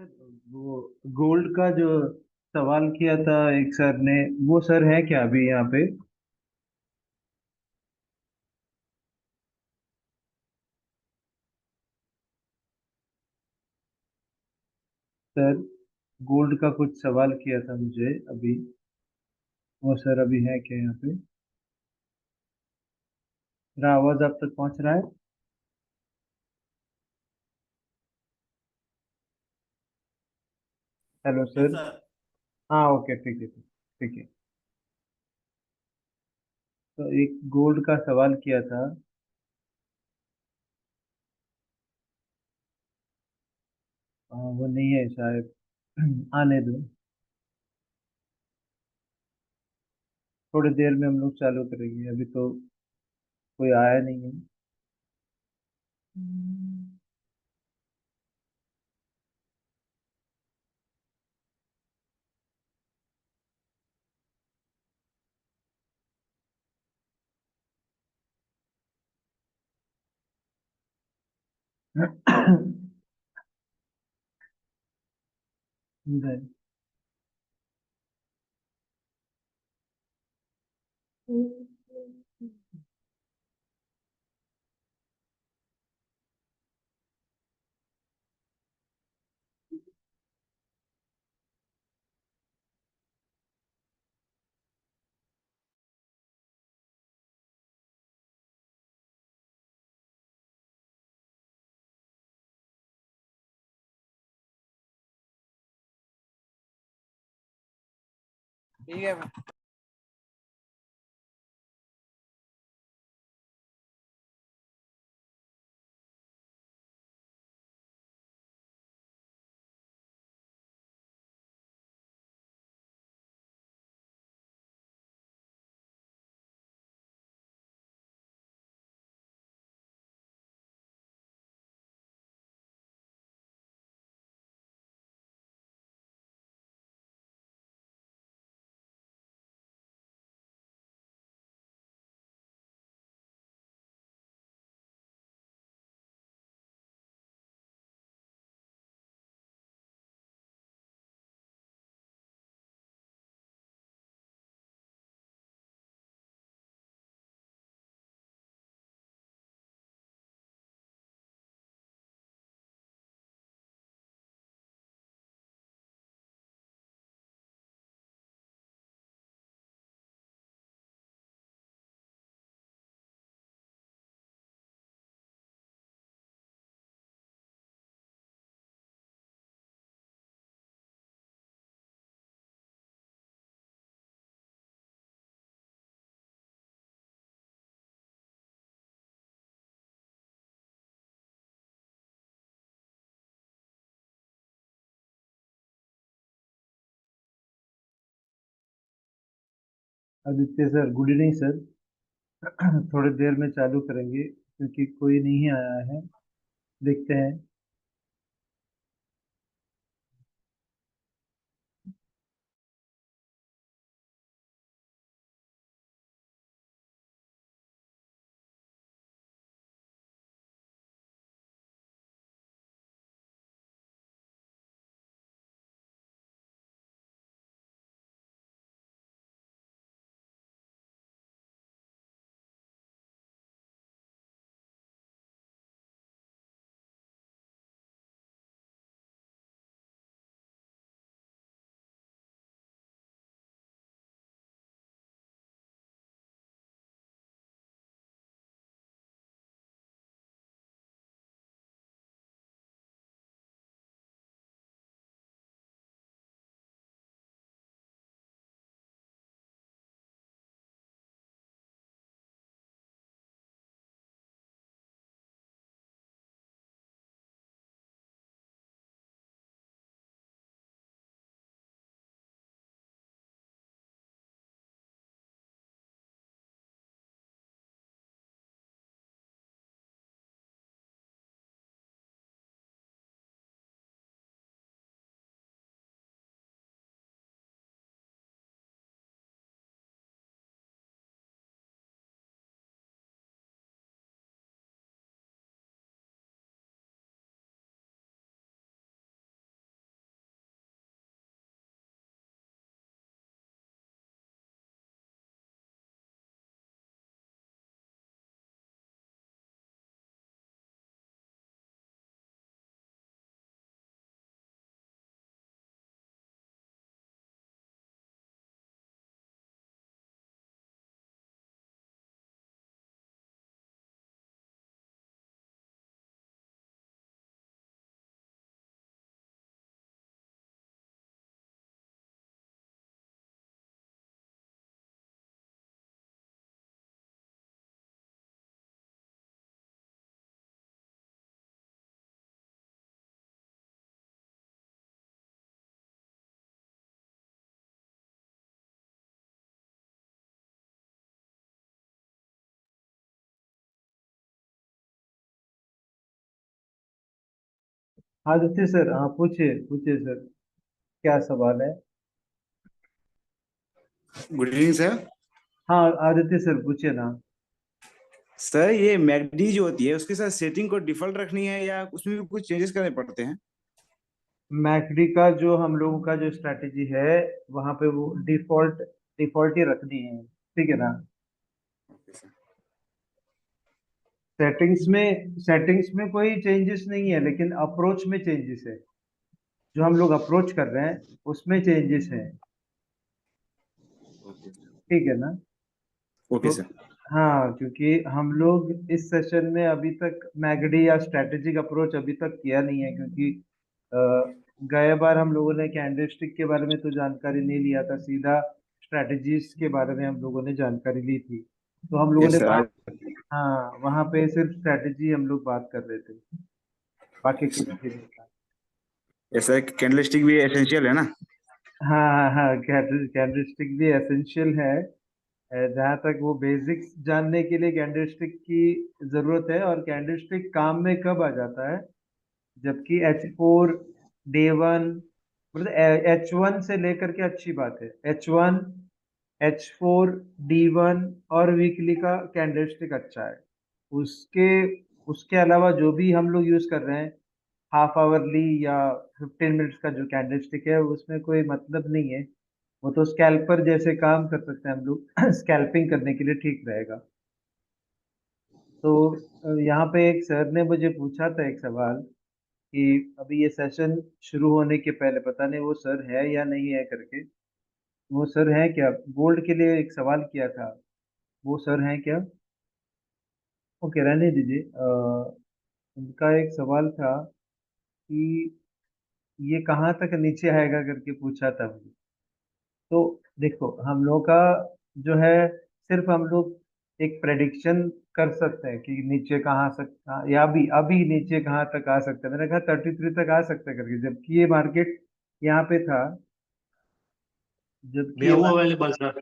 Sir, वो gold का जो सवाल किया था एक सर ने, वो सर है क्या अभी यहाँ पे? सर, गोल्ड का कुछ सवाल किया था मुझे अभी। वो सर अभी है क्या यहाँ पे? मेरा आवाज आप तक पहुंच रहा है? Hello yes sir. सर। हाँ, ओके, ठीक है, ठीक है। तो एक गोल्ड का सवाल किया था। वो नहीं है शायद। आने दो। थोड़ी देर में हम लोग चालू करेंगे, अभी तो कोई आया नहीं है। ठीक है। Aditya sir, good evening sir. थोड़ी देर में चालू करेंगे क्योंकि कोई नहीं आया है। देखते हैं। आदित्य सर, हाँ पूछिए पूछिए सर, क्या सवाल है? Good evening sir. हाँ आदित्य सर पूछिए ना। सर ये मैकडी जो होती है उसके साथ सेटिंग को डिफॉल्ट रखनी है या उसमें भी कुछ चेंजेस करने पड़ते हैं? मैकडी का जो हम लोगों का जो स्ट्रैटेजी है, वहाँ पे वो डिफॉल्ट डिफॉल्ट ही रखनी है, ठीक है ना। Okay sir. सेटिंग्स में कोई चेंजेस नहीं है, लेकिन अप्रोच में चेंजेस है। जो हम लोग अप्रोच कर रहे हैं उसमें चेंजेस है, ओके ठीक है ना। ओके तो सर। हाँ, क्योंकि हम लोग इस सेशन में अभी तक मैगडी या स्ट्रेटेजिक अप्रोच अभी तक किया नहीं है, क्योंकि अ, गए बार हम लोगों ने कैंडलस्टिक के बारे में तो जानकारी नहीं लिया था, सीधा स्ट्रेटजीज के बारे में हम लोगों ने जानकारी ली थी। तो हम लोगों यस ने सर वहाँ, आज। हाँ वहाँ पे सिर्फ स्ट्रेटेजी हम लोग बात कर रहे थे, बाकी कुछ भी नहीं था। ऐसा कैंडलस्टिक भी एसेंशियल है ना? हाँ हाँ हाँ, कैंडलस्टिक भी एसेंशियल है। जहाँ तक वो बेसिक्स जानने के लिए कैंडलस्टिक की जरूरत है, और कैंडलस्टिक काम में कब आ जाता है, जबकि H4 डे 1, मतलब H1 से लेकर के, अच्छी बात है, H1 H4 D1 और वीकली का कैंडलस्टिक अच्छा है। उसके उसके अलावा जो भी हम लोग यूज कर रहे हैं, हाफ आवरली या 15 मिनट्स का जो कैंडलस्टिक है, उसमें कोई मतलब नहीं है। वो तो स्कैल्पर जैसे काम कर सकते हैं हम लोग स्कैल्पिंग करने के लिए ठीक रहेगा। तो यहाँ पे एक सर ने मुझे पूछा था एक सवाल, कि अभी ये सेशन शुरू होने के पहले, पता नहीं वो सर है या नहीं है करके। वो सर है क्या? गोल्ड के लिए एक सवाल किया था, वो सर हैं क्या? ओके, रहने दीजिए। उनका एक सवाल था कि ये कहाँ तक नीचे आएगा करके पूछा था मुझे। तो देखो, हम लोग का जो है, सिर्फ हम लोग एक प्रेडिक्शन कर सकते हैं कि नीचे कहाँ सकता, या अभी अभी नीचे कहाँ तक आ सकता है। मैंने कहा 33 तक आ सकता है करके, जबकि ये मार्केट यहाँ पे था, We जबकि are ये available, sir.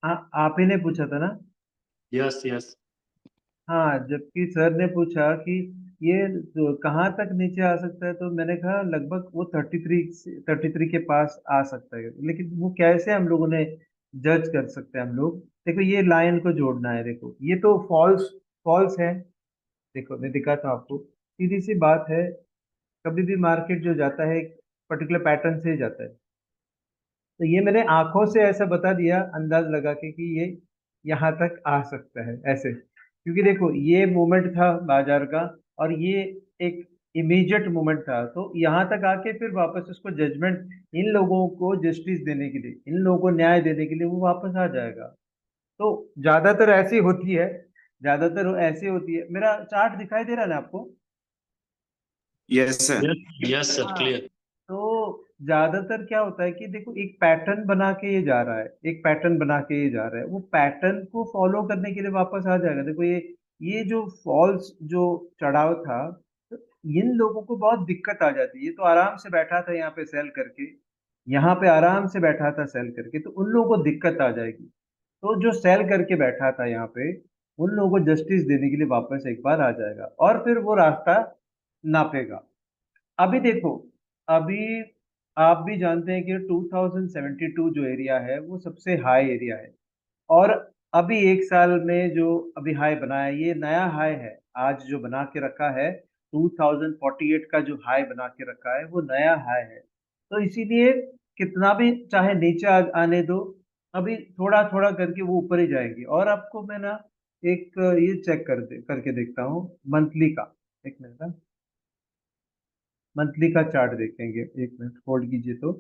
हाँ, आप ही ने पूछा था ना। Yes, yes. हाँ, जबकि सर ने पूछा कि ये तो कहाँ तक नीचे आ सकता है, तो मैंने कहा लगभग वो 33 के पास आ सकता है। लेकिन वो कैसे हम लोगों ने जज कर सकते हैं हम लोग? देखो, ये लाइन को जोड़ना है, देखो ये तो फॉल्स फॉल्स है। देखो मैं दिखाता हूँ आपको, सीधी सी बात है। कभी भी मार्केट जो जाता है एक पर्टिकुलर पैटर्न से ही जाता है। तो ये मैंने आंखों से ऐसा बता दिया, अंदाज लगा के, कि ये यहाँ तक आ सकता है ऐसे, क्योंकि देखो ये मूवमेंट था बाजार का, और ये एक इमीडिएट मूवमेंट था। तो यहाँ तक आके फिर वापस उसको जजमेंट, इन लोगों को जस्टिस देने के लिए, इन लोगों को न्याय देने के लिए वो वापस आ जाएगा। तो ज्यादातर ऐसी होती है, ज्यादातर ऐसी होती है। मेरा चार्ट दिखाई दे रहा है ना आपको? Yes sir. Yes, yes, sir. हाँ। Clear. तो ज्यादातर क्या होता है कि देखो, एक पैटर्न बना के ये जा रहा है, एक पैटर्न बना के ये जा रहा है, वो पैटर्न को फॉलो करने के लिए वापस आ जाएगा। देखो ये जो फॉल्स जो चढ़ाव था, तो इन लोगों को बहुत दिक्कत आ जाती है। ये तो आराम से बैठा था यहाँ पे सेल करके, यहाँ पे आराम से बैठा था सेल करके, तो उन लोगों को दिक्कत आ जाएगी। तो जो सेल करके बैठा था यहाँ पे, उन लोगों को जस्टिस देने के लिए वापस एक बार आ जाएगा, और फिर वो रास्ता नापेगा। अभी देखो, अभी आप भी जानते हैं कि 2072 जो एरिया है वो सबसे हाई एरिया है। और अभी एक साल में जो अभी हाई बना है, ये नया हाई है। आज जो बना के रखा है, 2048 का जो हाई बना के रखा है, वो नया हाई है। तो इसीलिए कितना भी चाहे नीचे आने दो, अभी थोड़ा थोड़ा करके वो ऊपर ही जाएंगे। और आपको मैं ना एक ये चेक करके देखता हूँ, मंथली का। एक मिनट, मंथली का चार्ट देखेंगे, एक मिनट होल्ड कीजिए तो।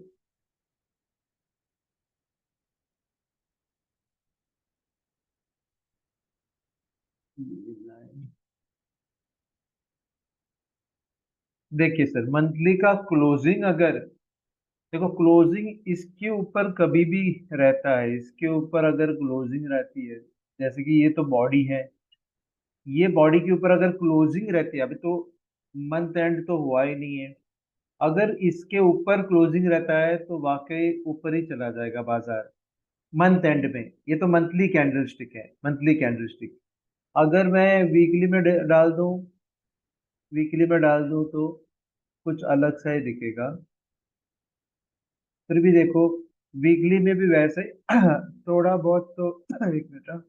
देखिए सर, मंथली का क्लोजिंग अगर, देखो क्लोजिंग इसके ऊपर कभी भी रहता है, इसके ऊपर अगर क्लोजिंग रहती है, जैसे कि ये तो बॉडी है, ये बॉडी के ऊपर अगर क्लोजिंग रहती है, अभी तो मंथ एंड तो हुआ ही नहीं है, अगर इसके ऊपर क्लोजिंग रहता है तो वाकई ऊपर ही चला जाएगा बाजार मंथ एंड में। ये तो मंथली कैंडलस्टिक है, मंथली कैंडलस्टिक। अगर मैं वीकली में डाल दूं, वीकली में डाल दूं, तो कुछ अलग सा ही दिखेगा। फिर भी देखो वीकली में भी वैसे थोड़ा बहुत तो एक मिनट,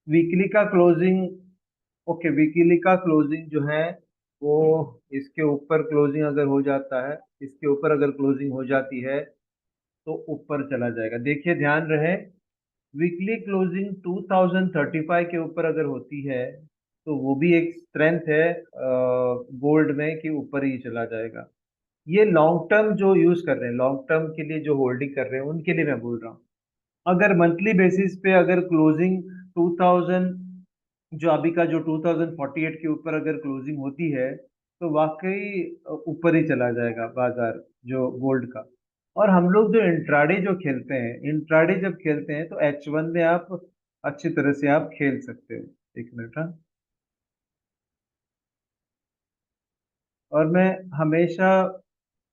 वीकली का क्लोजिंग, ओके वीकली का क्लोजिंग जो है वो इसके ऊपर क्लोजिंग अगर हो जाता है, इसके ऊपर अगर क्लोजिंग हो जाती है तो ऊपर चला जाएगा। देखिए ध्यान रहे, वीकली क्लोजिंग 2035 के ऊपर अगर होती है तो वो भी एक स्ट्रेंथ है गोल्ड में कि ऊपर ही चला जाएगा। ये लॉन्ग टर्म जो यूज कर रहे हैं, लॉन्ग टर्म के लिए जो होल्डिंग कर रहे हैं उनके लिए मैं बोल रहा हूँ। अगर मंथली बेसिस पे अगर क्लोजिंग 2000, जो अभी का जो 2048 के ऊपर अगर क्लोजिंग होती है तो वाकई ऊपर ही चला जाएगा बाजार जो गोल्ड का। और हम लोग जो इंट्राडे जो खेलते हैं, इंट्राडे जब खेलते हैं तो H1 में आप अच्छी तरह से आप खेल सकते हो। एक मिनट, हाँ। और मैं हमेशा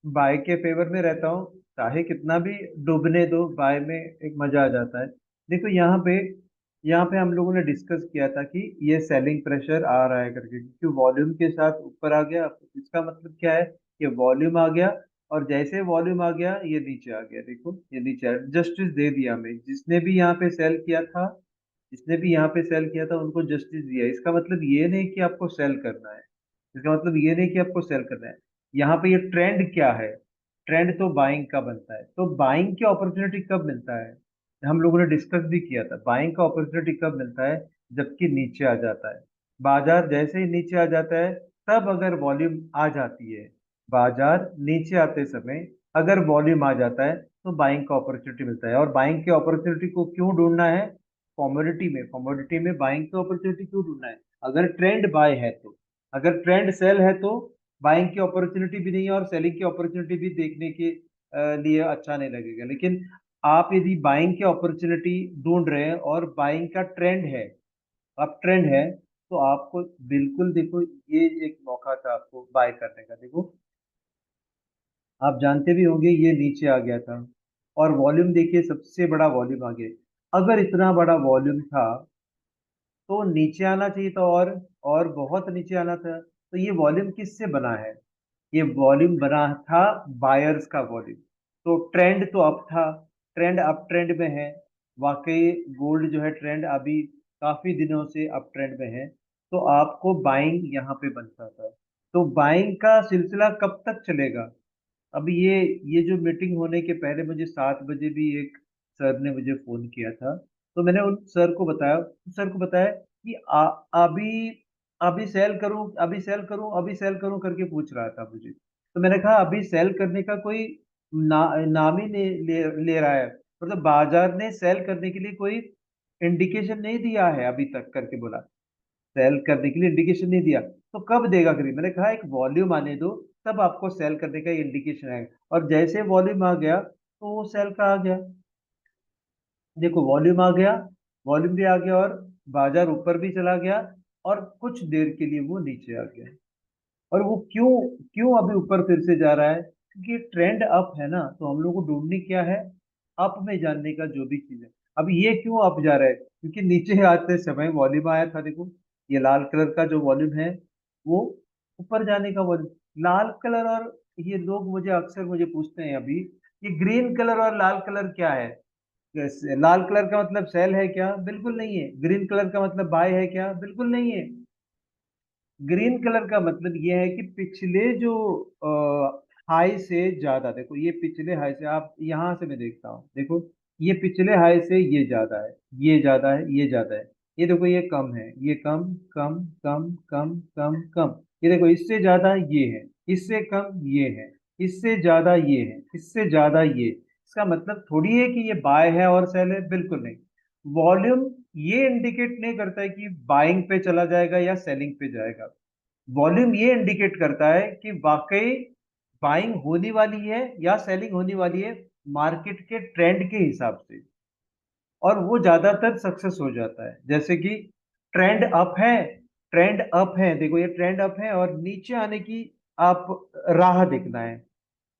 बाय के फेवर में रहता हूँ, चाहे कितना भी डूबने दो, बाय में एक मजा आ जाता है। देखो यहाँ पे हम लोगों ने डिस्कस किया था कि ये सेलिंग प्रेशर आ रहा है करके, क्योंकि वॉल्यूम के साथ ऊपर आ गया। इसका मतलब क्या है, ये वॉल्यूम आ गया और जैसे वॉल्यूम आ गया ये नीचे आ गया। देखो ये नीचे जस्टिस दे दिया हमें, जिसने भी यहाँ पे सेल किया था, जिसने भी यहाँ पे सेल किया था उनको जस्टिस दिया। इसका मतलब ये नहीं कि आपको सेल करना है, इसका मतलब ये नहीं कि आपको सेल करना है। यहाँ पे ये ट्रेंड क्या है, ट्रेंड तो बाइंग का बनता है। तो बाइंग की अपॉर्चुनिटी कब मिलता है, हम लोगों ने डिस्कस भी किया था, बाइंग का अपॉर्चुनिटी कब मिलता है, जबकि नीचे आ जाता है बाजार। जैसे ही नीचे आ जाता है तब अगर वॉल्यूम आ जाती है, बाजार नीचे आते समय अगर वॉल्यूम आ जाता है तो बाइंग का अपॉर्चुनिटी मिलता है। और बाइंग के अपॉर्चुनिटी को क्यों ढूंढना है, कमोडिटी में बाइंग का अपॉर्चुनिटी क्यों ढूंढना है, अगर ट्रेंड बाय है तो। अगर ट्रेंड सेल है तो बाइंग की अपॉर्चुनिटी भी नहीं है और सेलिंग की अपॉर्चुनिटी भी देखने के लिए अच्छा नहीं लगेगा। लेकिन आप यदि बाइंग की अपॉर्चुनिटी ढूंढ रहे हैं और बाइंग का ट्रेंड है, अप ट्रेंड है, तो आपको बिल्कुल देखो ये एक मौका था आपको बाय करने का। देखो आप जानते भी होंगे ये नीचे आ गया था और वॉल्यूम देखिए सबसे बड़ा वॉल्यूम आ गया। अगर इतना बड़ा वॉल्यूम था तो नीचे आना चाहिए था, और बहुत नीचे आना था। तो ये वॉल्यूम किससे बना है, ये वॉल्यूम बना था बायर्स का वॉल्यूम। तो ट्रेंड तो अप था, ट्रेंड अप ट्रेंड में है। वाकई गोल्ड जो है ट्रेंड अभी काफी दिनों से अप ट्रेंड में है, तो आपको बाइंग यहाँ पे बनता था। तो बाइंग का सिलसिला कब तक चलेगा। अब ये जो मीटिंग होने के पहले मुझे 7 बजे भी एक सर ने मुझे फोन किया था। तो मैंने उन सर को बताया कि अभी अभी सेल करूं, अभी सेल करूं, अभी सेल करूं करके पूछ रहा था मुझे। तो मैंने कहा अभी सेल करने का कोई नाम ही नहीं ले रहा है, मतलब बाजार ने सेल करने के लिए कोई इंडिकेशन नहीं दिया है अभी तक करके बोला, सेल करने के लिए इंडिकेशन नहीं दिया। तो कब देगा करीब, मैंने कहा एक वॉल्यूम आने दो तब आपको सेल करने का इंडिकेशन आएगा। और जैसे वॉल्यूम आ गया तो वो सेल का आ गया। देखो वॉल्यूम आ गया, वॉल्यूम भी आ गया और बाजार ऊपर भी चला गया और कुछ देर के लिए वो नीचे आ गया। और वो क्यों क्यों अभी ऊपर फिर से जा रहा है, क्योंकि ट्रेंड अप है ना। तो हम लोग को ढूंढनी क्या है, अप में जानने का जो भी चीज है। अब ये क्यों अप जा रहा है, क्योंकि नीचे आते समय वॉल्यूम आया था। देखो ये लाल कलर का जो वॉल्यूम है वो ऊपर जाने का वॉल्यूम, लाल कलर। और ये लोग मुझे अक्सर मुझे पूछते हैं अभी, ये ग्रीन कलर और लाल कलर क्या है। लाल कलर का मतलब सेल है क्या, बिल्कुल नहीं है। ग्रीन कलर का मतलब बाय है क्या, बिल्कुल नहीं है। ग्रीन कलर का मतलब ये है कि पिछले जो हाई से ज्यादा, देखो ये पिछले हाई से, आप यहां से मैं देखता हूँ, देखो ये पिछले हाई से ये ज्यादा है, ये ज्यादा है, ये ज्यादा है। ये देखो ये कम है, ये कम कम कम कम कम कम। ये देखो इससे ज्यादा ये है, इससे कम ये है, इससे ज्यादा ये है, इससे ज्यादा ये। इसका मतलब थोड़ी है कि ये बाय है और सेल है, बिल्कुल नहीं। वॉल्यूम ये इंडिकेट नहीं करता है कि बाइंग पे चला जाएगा या सेलिंग पे जाएगा। वॉल्यूम ये इंडिकेट करता है कि वाकई बाइंग होने वाली है या सेलिंग होने वाली है, मार्केट के ट्रेंड के हिसाब से। और वो ज्यादातर सक्सेस हो जाता है। जैसे कि ट्रेंड अप है, ट्रेंड अप है, देखो ये ट्रेंड अप है और नीचे आने की आप राह देखना है।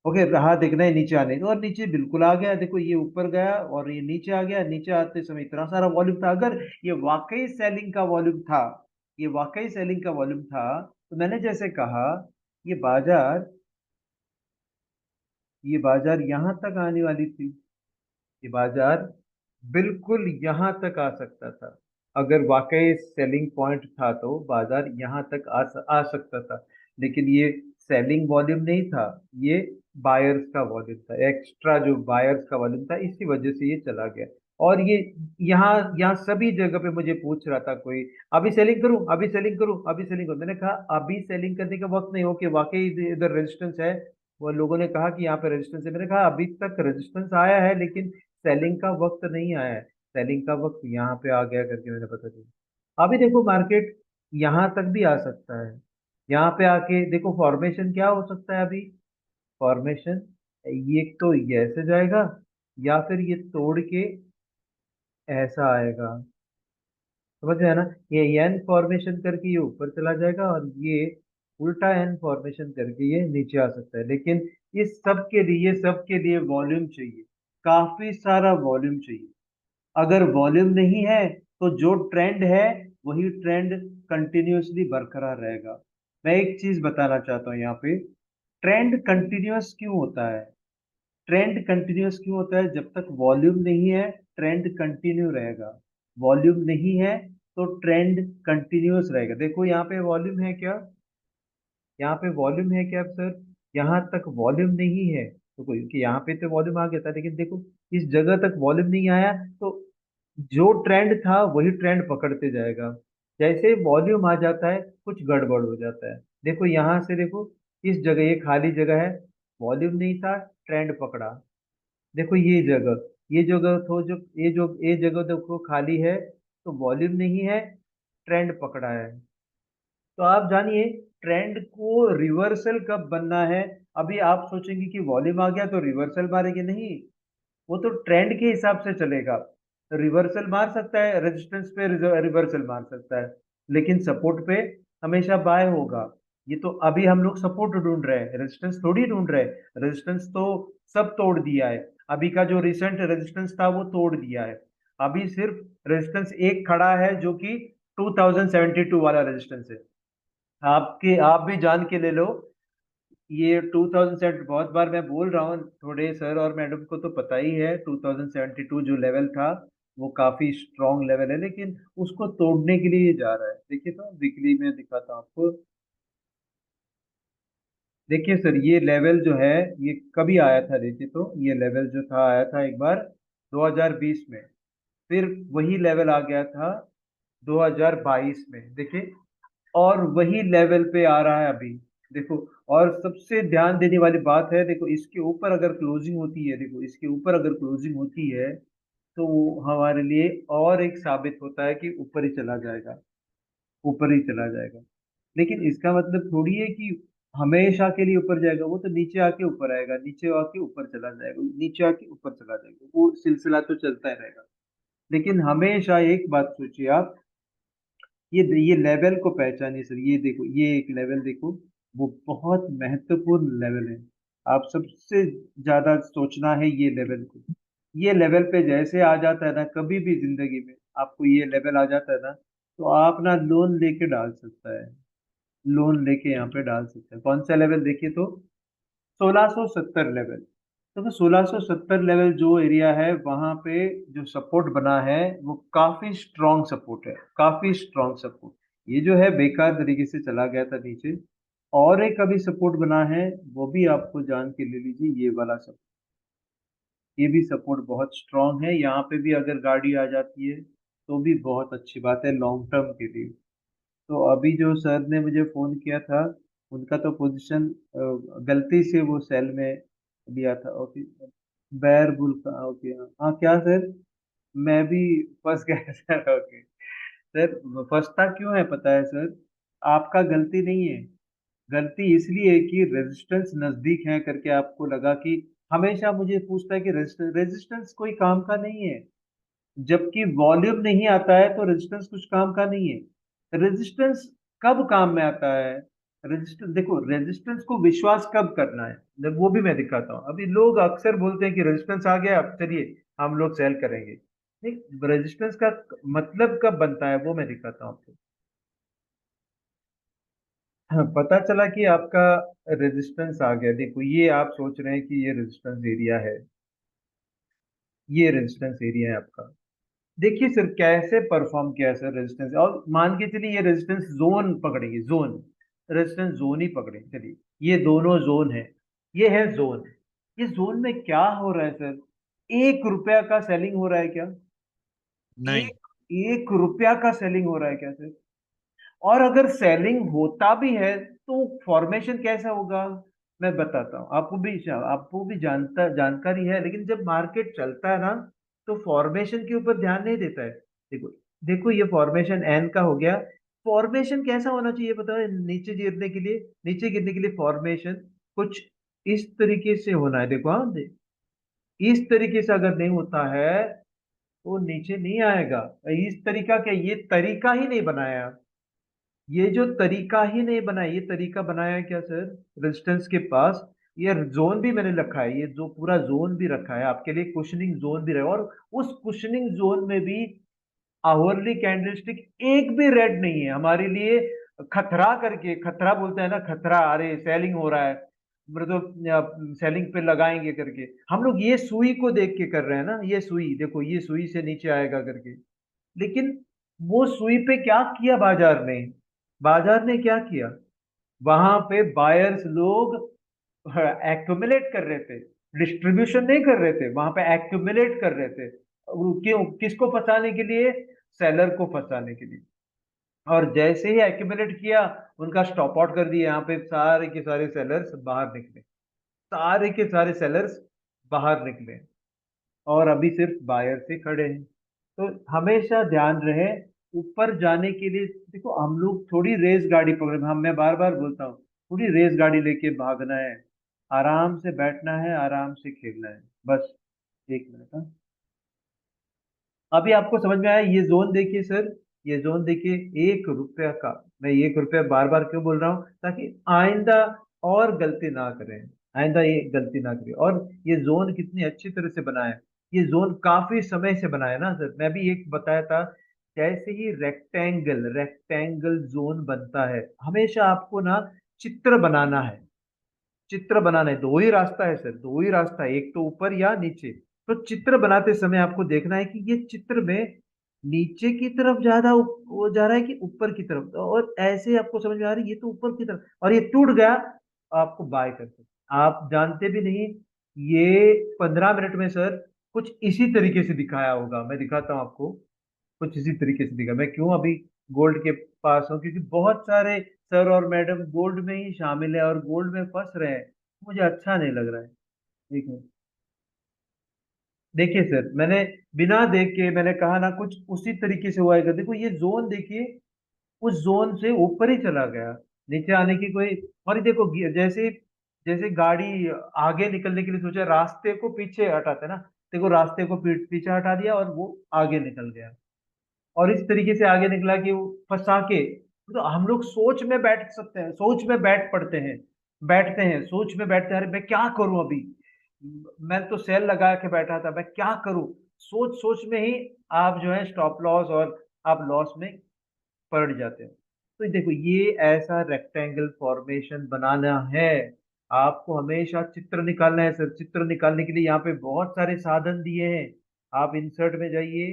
ओके, राह देखना है नीचे आने की, और नीचे बिल्कुल आ गया। देखो ये ऊपर गया और ये नीचे आ गया। नीचे आते समय इतना सारा वॉल्यूम था, अगर ये वाकई सेलिंग का वॉल्यूम था, ये वाकई सेलिंग का वॉल्यूम था, तो मैंने जैसे कहा ये बाजार यहां तक आने वाली थी, ये बाजार बिल्कुल यहां तक आ सकता था। अगर वाकई सेलिंग पॉइंट था तो बाजार यहां तक आ सकता था। लेकिन ये सेलिंग वॉल्यूम नहीं था, ये बायर्स का वॉल्यूम था, एक्स्ट्रा जो बायर्स का वॉल्यूम था, इसी वजह से ये चला गया। और ये यहाँ यहाँ सभी जगह पे मुझे पूछ रहा था कोई, अभी सेलिंग करूं, अभी सेलिंग करूं, अभी सेलिंग करूं। मैंने कहा अभी सेलिंग करने का वक्त नहीं हो कि वाकई इधर रेजिस्टेंस है। वो लोगों ने कहा कि यहाँ पे रेजिस्टेंस है, मैंने कहा अभी तक रेजिस्टेंस आया है लेकिन सेलिंग का वक्त नहीं आया है। सेलिंग का वक्त यहाँ पे आ गया करके मैंने पता चला। अभी देखो मार्केट यहाँ तक भी आ सकता है। यहाँ पे आके देखो फॉर्मेशन क्या हो सकता है अभी। फॉर्मेशन ये तो ये ऐसे जाएगा, या फिर ये तोड़ के ऐसा आएगा। समझ में आया ना, ये एन फॉर्मेशन करके ये ऊपर चला जाएगा और ये उल्टा एन फॉर्मेशन करके ये नीचे आ सकता है। लेकिन इस सब के लिए वॉल्यूम चाहिए, काफी सारा वॉल्यूम चाहिए। अगर वॉल्यूम नहीं है तो जो ट्रेंड है वही ट्रेंड कंटिन्यूअसली बरकरार रहेगा। मैं एक चीज बताना चाहता हूँ यहाँ पे, ट्रेंड कंटिन्यूअस क्यों होता है। ट्रेंड कंटिन्यूअस क्यों होता है, जब तक वॉल्यूम नहीं है ट्रेंड कंटिन्यू रहेगा। वॉल्यूम नहीं है तो ट्रेंड कंटिन्यूअस रहेगा। देखो यहाँ पे वॉल्यूम है क्या, यहाँ पे वॉल्यूम है क्या सर, यहाँ तक वॉल्यूम नहीं है तो कोई कि यहाँ पे तो वॉल्यूम आ गया था, लेकिन देखो इस जगह तक वॉल्यूम नहीं आया तो जो ट्रेंड था वही ट्रेंड पकड़ते जाएगा। जैसे वॉल्यूम आ जाता है कुछ गड़बड़ हो जाता है। देखो यहाँ से देखो, इस जगह ये खाली जगह है, वॉल्यूम नहीं था, ट्रेंड पकड़ा। देखो ये जगह तो जो ये जगह देखो खाली है, तो वॉल्यूम नहीं है, ट्रेंड पकड़ा है। तो आप जानिए ट्रेंड को रिवर्सल कब बनना है। अभी आप सोचेंगे कि वॉल्यूम आ गया तो रिवर्सल मारेंगे, नहीं, वो तो ट्रेंड के हिसाब से चलेगा। रिवर्सल मार सकता है, रेजिस्टेंस पे रिवर्सल मार सकता है, लेकिन सपोर्ट पे हमेशा बाय होगा। ये तो अभी हम लोग सपोर्ट ढूंढ रहे हैं, रेजिस्टेंस थोड़ी ढूंढ रहे हैं। रेजिस्टेंस तो सब तोड़ दिया है, अभी का जो रिसेंट रेजिस्टेंस था वो तोड़ दिया है। अभी सिर्फ रेजिस्टेंस एक खड़ा है जो कि 2072 वाला रेजिस्टेंस है। आप भी जान के ले लो, ये 2007 बहुत बार मैं बोल रहा हूँ, थोड़े सर और मैडम को तो पता ही है 2072 जो लेवल था वो काफी स्ट्रॉन्ग लेवल है, लेकिन उसको तोड़ने के लिए ये जा रहा है। देखिए तो वीकली में दिखाता हूँ आपको। देखिए सर ये लेवल जो है ये कभी आया था, देखिए तो ये लेवल जो था आया था एक बार 2020 में, फिर वही लेवल आ गया था 2022 में, देखिए, और वही लेवल पे आ रहा है अभी। देखो, और सबसे ध्यान देने वाली बात है, देखो इसके ऊपर अगर क्लोजिंग होती है, देखो इसके ऊपर अगर क्लोजिंग होती है तो वो हमारे लिए और एक साबित होता है कि ऊपर ही चला जाएगा, ऊपर ही चला जाएगा। लेकिन इसका मतलब थोड़ी है कि हमेशा के लिए ऊपर जाएगा, वो तो नीचे आके ऊपर आएगा, नीचे आके ऊपर चला जाएगा, नीचे आके ऊपर चला जाएगा, वो सिलसिला तो चलता ही रहेगा। लेकिन हमेशा एक बात सोचिए आप, ये लेवल को पहचानिए सर। ये देखो ये एक लेवल देखो, वो बहुत महत्वपूर्ण लेवल है। आप सबसे ज्यादा सोचना है ये लेवल को। ये लेवल पे जैसे आ जाता है ना, कभी भी जिंदगी में आपको ये लेवल आ जाता है ना, तो आप ना लोन लेके डाल सकता है, लोन लेके यहाँ पे डाल सकते हैं। कौन सा लेवल देखिए तो 1670 लेवल। तो 1670 लेवल जो एरिया है वहां पे जो सपोर्ट बना है वो काफी स्ट्रॉन्ग सपोर्ट है, काफी स्ट्रॉन्ग सपोर्ट। ये जो है बेकार तरीके से चला गया था नीचे। और एक अभी सपोर्ट बना है, वो भी आपको जान के ले लीजिए, ये वाला सपोर्ट, ये भी सपोर्ट बहुत स्ट्रॉन्ग है। यहाँ पे भी अगर गाड़ी आ जाती है तो भी बहुत अच्छी बात है लॉन्ग टर्म के लिए। तो अभी जो सर ने मुझे फोन किया था, उनका तो पोजीशन गलती से वो सेल में लिया था। ओके, बैर बुल का, ओके हाँ हाँ, क्या सर, मैं भी फंस गया सर। ओके सर, फंसता क्यों है पता है सर, आपका गलती नहीं है। गलती इसलिए है कि रेजिस्टेंस नजदीक है करके आपको लगा कि, हमेशा मुझे पूछता है कि रेजिस्टेंस कोई काम का नहीं है। जबकि वॉल्यूम नहीं आता है तो रेजिस्टेंस कुछ काम का नहीं है। रेजिस्टेंस कब काम में आता है, रेजिस्टेंस देखो, रेजिस्टेंस को विश्वास कब करना है, वो भी मैं दिखाता हूँ। अभी लोग अक्सर बोलते हैं कि रेजिस्टेंस आ गया अब चलिए हम लोग सेल करेंगे। नहीं, रेजिस्टेंस का मतलब कब बनता है वो मैं दिखाता हूँ आपको। पता चला कि आपका रेजिस्टेंस आ गया। देखो ये आप सोच रहे हैं कि ये रेजिस्टेंस एरिया है, ये रेजिस्टेंस एरिया है आपका। देखिए सर कैसे परफॉर्म किया है सर रेजिस्टेंस, और मान के चलिए ये रेजिस्टेंस जोन पकड़ेगी, जोन, रेजिस्टेंस जोन ही पकड़े चलिए, ये दोनों जोन है, ये है जोन। ये जोन में क्या हो रहा है सर? 1 रुपया का सेलिंग हो रहा है क्या? नहीं। एक 1 रुपया का सेलिंग हो रहा है क्या सर? और अगर सेलिंग होता भी है तो फॉर्मेशन कैसा होगा? मैं बताता हूँ आपको भी जानकारी है, लेकिन जब मार्केट चलता है ना तो फॉर्मेशन के ऊपर ध्यान नहीं देता है। देखो, देखो ये फॉर्मेशन एन का हो गया। फॉर्मेशन कैसा होना चाहिए पता है? नीचे गिरने के लिए, नीचे गिरने के लिए फॉर्मेशन कुछ इस तरीके से होना है। देखो हाँ, इस तरीके से अगर नहीं होता है तो नीचे नहीं आएगा। इस तरीका क्या, ये तरीका ही नहीं बनाया, ये जो तरीका ही नहीं बनाया, ये तरीका बनाया क्या सर रेजिस्टेंस के पास? ये जोन भी मैंने रखा है, ये जो पूरा जोन भी रखा है आपके लिए, कुशनिंग जोन भी रहा, और उस कुशनिंग जोन में भी आवरली कैंडलस्टिक एक भी रेड नहीं है हमारे लिए। खतरा करके, खतरा बोलते हैं ना, खतरा, अरे सेलिंग हो रहा है, मतलब सेलिंग पे लगाएंगे करके, हम लोग ये सुई को देख के कर रहे हैं ना, ये सुई देखो, ये सुई से नीचे आएगा करके। लेकिन वो सुई पे क्या किया बाजार ने? बाजार ने क्या किया? वहां पे बायर्स लोग एक्यूमुलेट कर रहे थे, डिस्ट्रीब्यूशन नहीं कर रहे थे, वहां पे एक्यूमुलेट कर रहे थे। क्यों? किसको फंसाने के लिए? सेलर को फंसाने के लिए। और जैसे ही एक्यूमुलेट किया, उनका स्टॉप आउट कर दिया, यहाँ पे सारे के सारे सेलर्स बाहर निकले, सारे के सारे सेलर्स बाहर निकले, और अभी सिर्फ बायर से खड़े हैं। तो हमेशा ध्यान रहे, ऊपर जाने के लिए देखो हम लोग थोड़ी रेस गाड़ी पकड़े, हम, मैं बार बार बोलता हूँ, थोड़ी रेस गाड़ी लेके भागना है, आराम से बैठना है, आराम से खेलना है, बस। 1 मिनट हाँ। अभी आपको समझ में आया? ये जोन देखिए सर, ये जोन देखिए, 1 रुपया का। मैं 1 रुपया बार बार क्यों बोल रहा हूँ? ताकि आइंदा और गलती ना करें, आइंदा ये गलती ना करें। और ये जोन कितनी अच्छी तरह से बना है, ये जोन काफी समय से बना है ना सर, मैं भी एक बताया था। जैसे ही रेक्टेंगल रेक्टेंगल जोन बनता है, हमेशा आपको ना चित्र बनाना है, चित्र बनाना है। दो ही रास्ता है सर, दो ही रास्ता है, एक तो ऊपर या नीचे। तो चित्र बनाते समय आपको देखना है कि ये चित्र में नीचे की तरफ ज्यादा वो जा रहा है कि ऊपर की तरफ, और ऐसे आपको समझ में आ रही है ये तो ऊपर की तरफ, और ये टूट गया, आपको बाय कर सकते। आप जानते भी नहीं, ये 15 मिनट में सर कुछ इसी तरीके से दिखाया होगा। मैं दिखाता हूँ आपको, कुछ इसी तरीके से दिखा। मैं क्यों अभी गोल्ड के पास हूँ? क्योंकि बहुत सारे सर और मैडम गोल्ड में ही शामिल है और गोल्ड में फंस रहे हैं, मुझे अच्छा नहीं लग रहा है। ठीक है, देखिए सर, मैंने बिना देख के मैंने कहा ना, कुछ उसी तरीके से हुआ है। देखो ये जोन देखिए, उस जोन से ऊपर ही चला गया, नीचे आने की कोई। और ये देखो जैसे जैसे गाड़ी आगे निकलने के लिए सोचा, रास्ते को पीछे हटाते ना, देखो रास्ते को पीछे हटा दिया और वो आगे निकल गया, और इस तरीके से आगे निकला कि वो फंसा के। तो हम लोग सोच में बैठ सकते हैं, सोच में बैठ पड़ते हैं, बैठते हैं सोच में, बैठते हैं, अरे मैं क्या करूं अभी, मैं तो सेल लगा के बैठा था, मैं क्या करूं? सोच सोच में ही आप जो है स्टॉप लॉस और आप लॉस में पड़ जाते हैं। तो देखो ये ऐसा रेक्टेंगल फॉर्मेशन बनाना है, आपको हमेशा चित्र निकालना है सर। चित्र निकालने के लिए यहाँ पे बहुत सारे साधन दिए हैं। आप इंसर्ट में जाइए,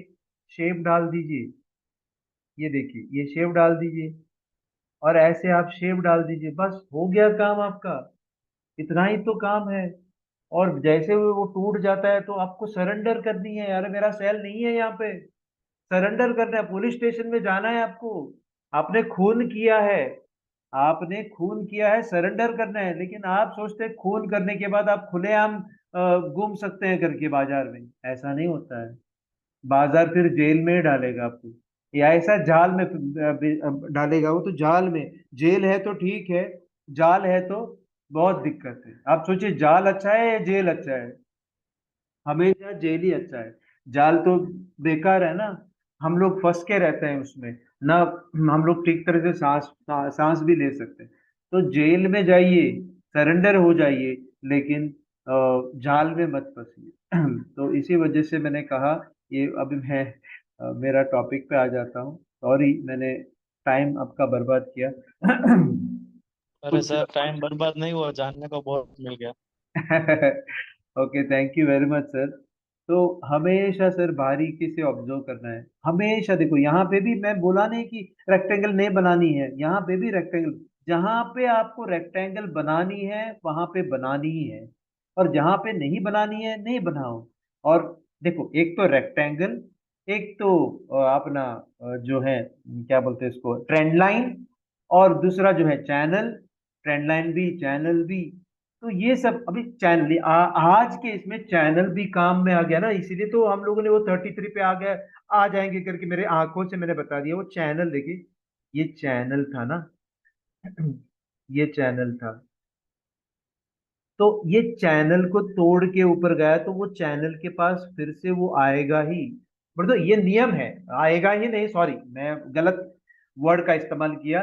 शेप डाल दीजिए, ये देखिए ये शेप डाल दीजिए, और ऐसे आप शेप डाल दीजिए, बस हो गया काम आपका। इतना ही तो काम है। और जैसे वो टूट जाता है तो आपको सरेंडर करनी है, यार मेरा सेल नहीं है यहाँ पे, सरेंडर करना है, पुलिस स्टेशन में जाना है आपको। आपने खून किया है, आपने खून किया है, सरेंडर करना है। लेकिन आप सोचते हैं खून करने के बाद आप खुलेआम घूम सकते हैं करके बाजार में, ऐसा नहीं होता है। बाजार फिर जेल में डालेगा आपको, या ऐसा जाल में डालेगा, वो तो जाल में। जेल है तो ठीक है, जाल है तो बहुत दिक्कत है। आप सोचिए जाल अच्छा है या जेल अच्छा है? हमेशा जेल ही अच्छा है, जाल तो बेकार है ना, हम लोग फंस के रहते हैं उसमें ना, हम लोग ठीक तरह से सांस भी ले सकते हैं। तो जेल में जाइए, सरेंडर हो जाइए, लेकिन जाल में मत फंसिए। तो इसी वजह से मैंने कहा, ये अभी मैं मेरा टॉपिक पे आ जाता हूँ, सॉरी मैंने टाइम आपका बर्बाद किया। अरे सर टाइम बर्बाद नहीं हुआ, जानने को बहुत मिल गया। Okay, thank you very much sir. तो हमेशा सर बारीकी से ऑब्जर्व करना है। हमेशा देखो, यहाँ पे भी मैं बोला नहीं कि रेक्टेंगल नहीं बनानी है, यहाँ पे भी रेक्टेंगल, जहाँ पे आपको रेक्टेंगल बनानी है वहां पे बनानी ही है, और जहाँ पे नहीं बनानी है नहीं बनाओ। और देखो, एक तो रेक्टेंगल, एक तो अपना जो है क्या बोलते हैं इसको, ट्रेंड लाइन, और दूसरा जो है चैनल, ट्रेंड लाइन भी चैनल भी। तो ये सब अभी चैनल आज के इसमें चैनल भी काम में आ गया ना, इसीलिए तो हम लोगों ने वो 33 पे आ गया, आ जाएंगे करके मेरे आंखों से मैंने बता दिया। वो चैनल देखिए, ये चैनल था ना, ये चैनल था, तो ये चैनल को तोड़ के ऊपर गया तो वो चैनल के पास फिर से वो आएगा ही। मतलब ये नियम है, आएगा ही नहीं, सॉरी मैं गलत वर्ड का इस्तेमाल किया,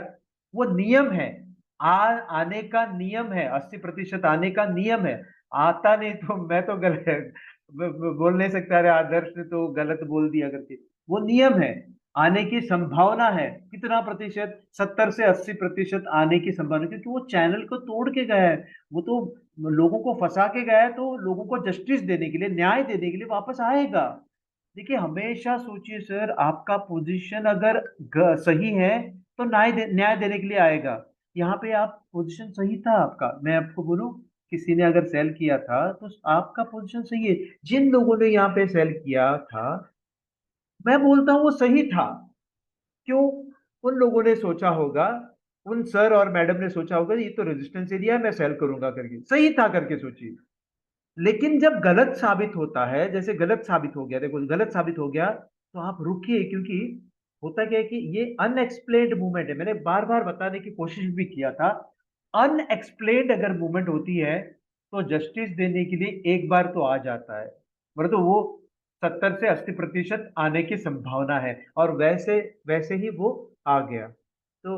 वो नियम है। आने का नियम है, 80% आने का नियम है। आता नहीं तो मैं तो गलत बोल नहीं सकता, अरे आदर्श ने तो गलत बोल दिया करके। वो नियम है, आने की संभावना है कितना प्रतिशत, 70 से 80% आने की संभावना, क्योंकि वो चैनल को तोड़ के गया है। वो तो लोगों को फंसा के गया है, तो लोगों को जस्टिस देने के लिए, न्याय देने के लिए वापस आएगा। देखिए, हमेशा सोचिए सर, आपका पोजीशन अगर सही है तो न्याय देने के लिए आएगा। यहाँ पे आप पोजीशन सही था आपका, मैं आपको बोलूं, किसी ने अगर सेल किया था तो आपका पोजीशन सही है। जिन लोगों ने यहाँ पे सेल किया था, मैं बोलता हूँ वो सही था। क्यों? उन लोगों ने सोचा होगा, उन सर और मैडम ने सोचा होगा ये तो रेजिस्टेंस एरिया है, मैं सेल करूंगा करके, सही था करके सोचिए। लेकिन जब गलत साबित होता है, जैसे गलत साबित हो गया, देखो गलत साबित हो गया, तो आप रुकिए, क्योंकि होता क्या है कि ये अनएक्सप्लेन्ड मूवमेंट है। मैंने बार बार बताने की कोशिश भी किया था, अनएक्सप्लेन्ड अगर मूवमेंट होती है तो जस्टिस देने के लिए एक बार तो आ जाता है, मतलब तो वो 70 से 80% आने की संभावना है, और वैसे वैसे ही वो आ गया। तो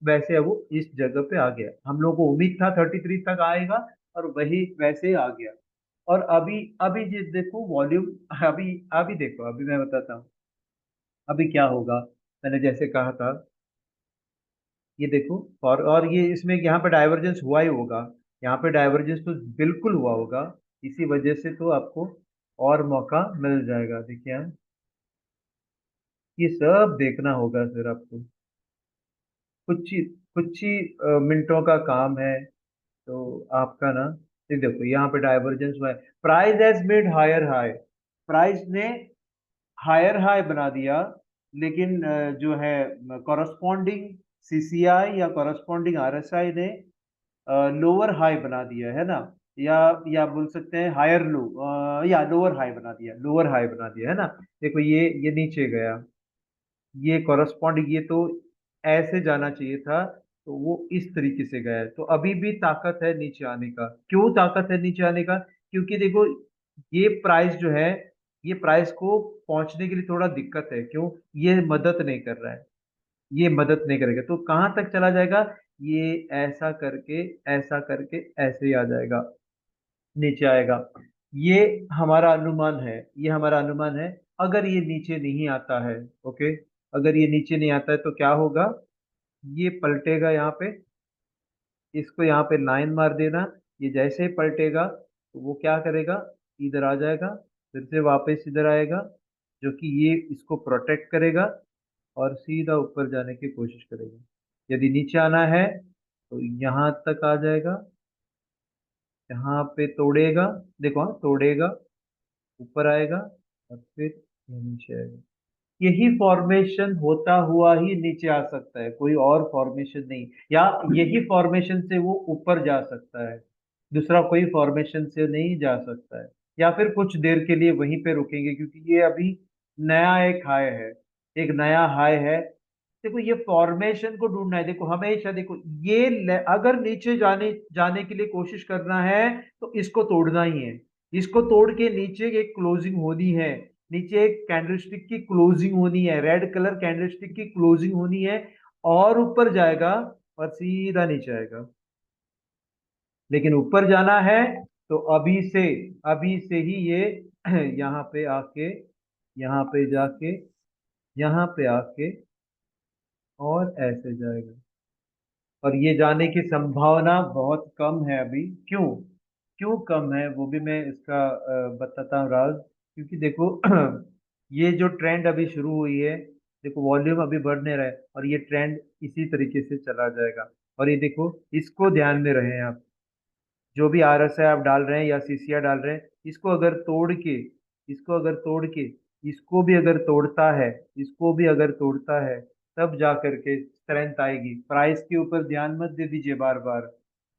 वैसे वो इस जगह पे आ गया, हम लोगों को उम्मीद था 33 तक आएगा, और वही वैसे ही आ गया। और अभी अभी देखो वॉल्यूम, अभी अभी देखो, अभी मैं बताता हूँ अभी क्या होगा। मैंने जैसे कहा था, ये देखो, और ये इसमें यहाँ पे डाइवर्जेंस हुआ ही होगा, यहाँ पे डाइवर्जेंस तो बिल्कुल हुआ होगा, इसी वजह से तो आपको और मौका मिल जाएगा। देखिए ये सब देखना होगा सर आपको, कुछ ही मिनटों का काम है। तो आपका ना, ये देखो यहाँ पे डाइवर्जेंस हुआ है, price has made higher high, price ने हायर हाई बना दिया, लेकिन जो है कॉरस्पॉन्डिंग सीसीआई या कॉरस्पॉन्डिंग आरएसआई ने लोअर हाई बना दिया है ना, या बोल सकते हैं हायर लो, या लोअर हाई बना दिया, लोअर हाई बना दिया है ना। देखो ये नीचे गया, ये कॉरस्पॉन्डिंग, ये तो ऐसे जाना चाहिए था, तो वो इस तरीके से गया है, तो अभी भी ताकत है नीचे आने का। क्यों ताकत है नीचे आने का? क्योंकि देखो, ये प्राइस जो है, ये प्राइस को पहुंचने के लिए थोड़ा दिक्कत है। क्यों? ये मदद नहीं कर रहा है, ये मदद नहीं करेगा तो कहां तक चला जाएगा, ये ऐसा करके ऐसे ही आ जाएगा, नीचे आएगा। ये हमारा अनुमान है, ये हमारा अनुमान है। अगर ये नीचे नहीं आता है, ओके, अगर ये नीचे नहीं आता है तो क्या होगा, ये पलटेगा यहाँ पे, इसको यहाँ पे लाइन मार देना। ये जैसे ही पलटेगा तो वो क्या करेगा, इधर आ जाएगा, फिर से वापस इधर आएगा, जो कि ये इसको प्रोटेक्ट करेगा, और सीधा ऊपर जाने की कोशिश करेगा। यदि नीचे आना है तो यहाँ तक आ जाएगा, यहाँ पे तोड़ेगा, देखो हाँ तोड़ेगा, ऊपर आएगा, और फिर ये नीचे आएगा। यही फॉर्मेशन होता हुआ ही नीचे आ सकता है, कोई और फॉर्मेशन नहीं, या यही फॉर्मेशन से वो ऊपर जा सकता है, दूसरा कोई फॉर्मेशन से नहीं जा सकता है। या फिर कुछ देर के लिए वहीं पे रुकेंगे, क्योंकि ये अभी नया एक हाई है, एक नया हाई है। देखो ये फॉर्मेशन को ढूंढना है, देखो हमेशा देखो, अगर नीचे जाने जाने के लिए कोशिश करना है तो इसको तोड़ना ही है, इसको तोड़ के नीचे एक क्लोजिंग होनी है, नीचे एक कैंडलस्टिक की क्लोजिंग होनी है, रेड कलर कैंडलस्टिक की क्लोजिंग होनी है, और ऊपर जाएगा और सीधा नीचे आएगा। लेकिन ऊपर जाना है तो अभी से ही ये यहाँ पे आके, यहाँ पे जाके, यहाँ पे आके, और ऐसे जाएगा। और ये जाने की संभावना बहुत कम है अभी। क्यों? क्यों कम है वो भी मैं इसका बताता हूँ राज। क्योंकि देखो ये जो ट्रेंड अभी शुरू हुई है, देखो वॉल्यूम अभी बढ़ नहीं रहा है और ये ट्रेंड इसी तरीके से चला जाएगा। और ये देखो, इसको ध्यान में रहे आप, जो भी RSI आप डाल रहे हैं या CCI डाल रहे हैं, इसको अगर तोड़ के, इसको अगर तोड़ के, इसको भी अगर तोड़ता है, इसको भी अगर तोड़ता है, तब जा करके स्ट्रेंथ आएगी। प्राइस के ऊपर ध्यान मत दे दीजिए बार बार,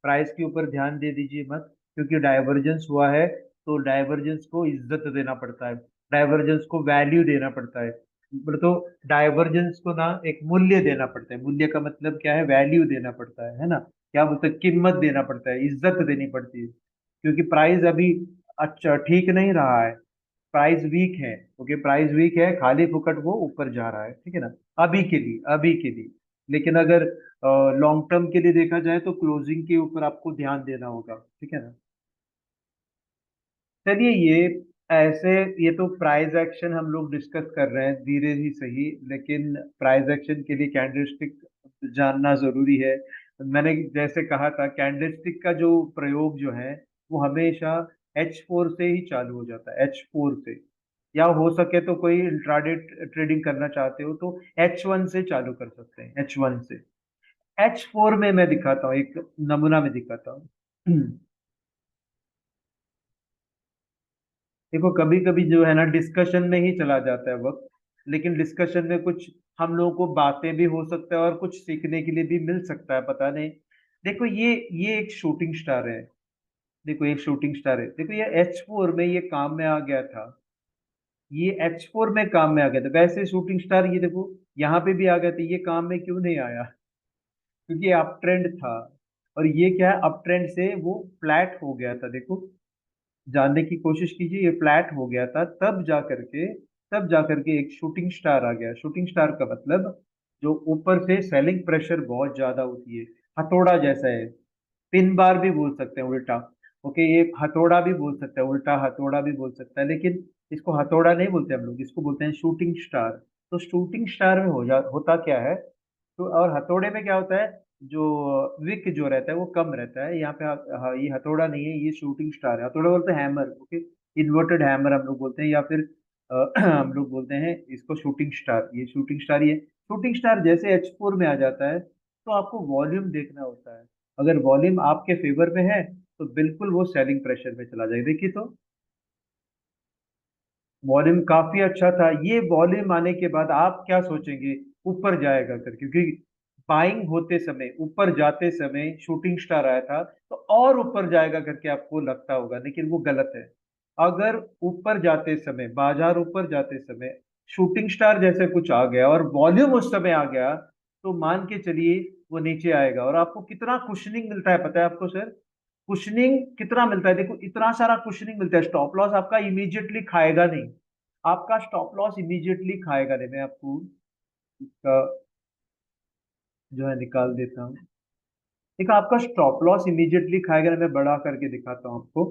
प्राइस के ऊपर ध्यान दे दीजिए मत। क्योंकि डाइवर्जेंस हुआ है तो डाइवर्जेंस को इज्जत देना पड़ता है, डाइवर्जेंस को वैल्यू देना पड़ता है। तो डाइवर्जेंस को ना एक मूल्य देना पड़ता है। मूल्य का मतलब क्या है? वैल्यू देना पड़ता है ना? क्या बोलते हैं? कीमत देना पड़ता है, इज्जत देनी पड़ती है। क्योंकि प्राइस अभी अच्छा ठीक नहीं रहा है, प्राइस वीक है। ओके, प्राइस वीक है, खाली फुकट वो ऊपर जा रहा है, ठीक है ना? अभी के लिए, अभी के लिए। लेकिन अगर लॉन्ग टर्म के लिए देखा जाए तो क्लोजिंग के ऊपर आपको ध्यान देना होगा, ठीक है ना? चलिए, ऐसे ये तो प्राइस एक्शन हम लोग डिस्कस कर रहे हैं, धीरे ही सही, लेकिन प्राइस एक्शन के लिए कैंडलस्टिक जानना जरूरी है। मैंने जैसे कहा था, कैंडलस्टिक का जो प्रयोग जो है वो हमेशा H4 से ही चालू हो जाता है, H4 से। या हो सके तो कोई इंट्राडे ट्रेडिंग करना चाहते हो तो H1 से चालू कर सकते हैं, H1 से। H4 में मैं दिखाता हूँ, एक नमूना में दिखाता हूँ। देखो, कभी कभी जो है ना, डिस्कशन में ही चला जाता है वक्त, लेकिन डिस्कशन में कुछ हम लोगों को बातें भी हो सकता है और कुछ सीखने के लिए भी मिल सकता है, पता नहीं। देखो, ये एक शूटिंग स्टार है। देखो, एक शूटिंग स्टार है। देखो, ये H4 में ये काम में आ गया था, ये H4 में काम में आ गया था। वैसे शूटिंग स्टार ये देखो यहाँ पे भी आ गया था, ये काम में क्यों नहीं आया? क्योंकि अप ट्रेंड था। और ये क्या है, अप ट्रेंड से वो फ्लैट हो गया था। देखो, जानने की कोशिश कीजिए, ये फ्लैट हो गया था, तब जा करके एक शूटिंग स्टार आ गया। शूटिंग स्टार का मतलब, जो ऊपर से सेलिंग प्रेशर बहुत ज्यादा होती है, हथौड़ा जैसा है। पिन बार भी बोल सकते हैं उल्टा। ओके, ये हथौड़ा भी बोल सकते हैं, उल्टा हथौड़ा भी बोल सकता है, लेकिन इसको हथौड़ा नहीं बोलते हम लोग, इसको बोलते हैं शूटिंग स्टार। तो शूटिंग स्टार में होता क्या है? तो और हथौड़े में क्या होता है? जो विक जो रहता है वो कम रहता है। यहाँ पे ये हथौड़ा नहीं है, ये शूटिंग स्टार है। हथौड़ा बोलते हैं हैमर, ओके, इन्वर्टेड हैमर हम लोग बोलते हैं, या फिर हम लोग बोलते हैं इसको शूटिंग स्टार। ये शूटिंग स्टार, ये शूटिंग स्टार जैसे H4 में आ जाता है तो आपको वॉल्यूम देखना होता है। अगर वॉल्यूम आपके फेवर में है तो बिल्कुल वो सेलिंग प्रेशर में चला जाएगा। देखिए तो वॉल्यूम काफी अच्छा था। ये वॉल्यूम आने के बाद आप क्या सोचेंगे? ऊपर जाएगा कर, क्योंकि बाइंग होते समय, ऊपर जाते समय शूटिंग स्टार आया था, तो और ऊपर जाएगा करके आपको लगता होगा, लेकिन वो गलत है। अगर ऊपर जाते समय, बाजार ऊपर जाते समय शूटिंग स्टार जैसे कुछ आ गया और वॉल्यूम उस समय आ गया, तो मान के चलिए वो नीचे आएगा। और आपको कितना कुशनिंग मिलता है पता है आपको सर? कुशनिंग कितना मिलता है? देखो, इतना सारा कुशनिंग मिलता है। स्टॉप लॉस आपका इमीडिएटली खाएगा नहीं, आपका स्टॉप लॉस इमीडिएटली खाएगा नहीं। मैं आपको इसका जो है निकाल देता हूँ। देखो, आपका स्टॉप लॉस इमीडिएटली खाएगा नहीं, मैं बड़ा करके दिखाता हूँ आपको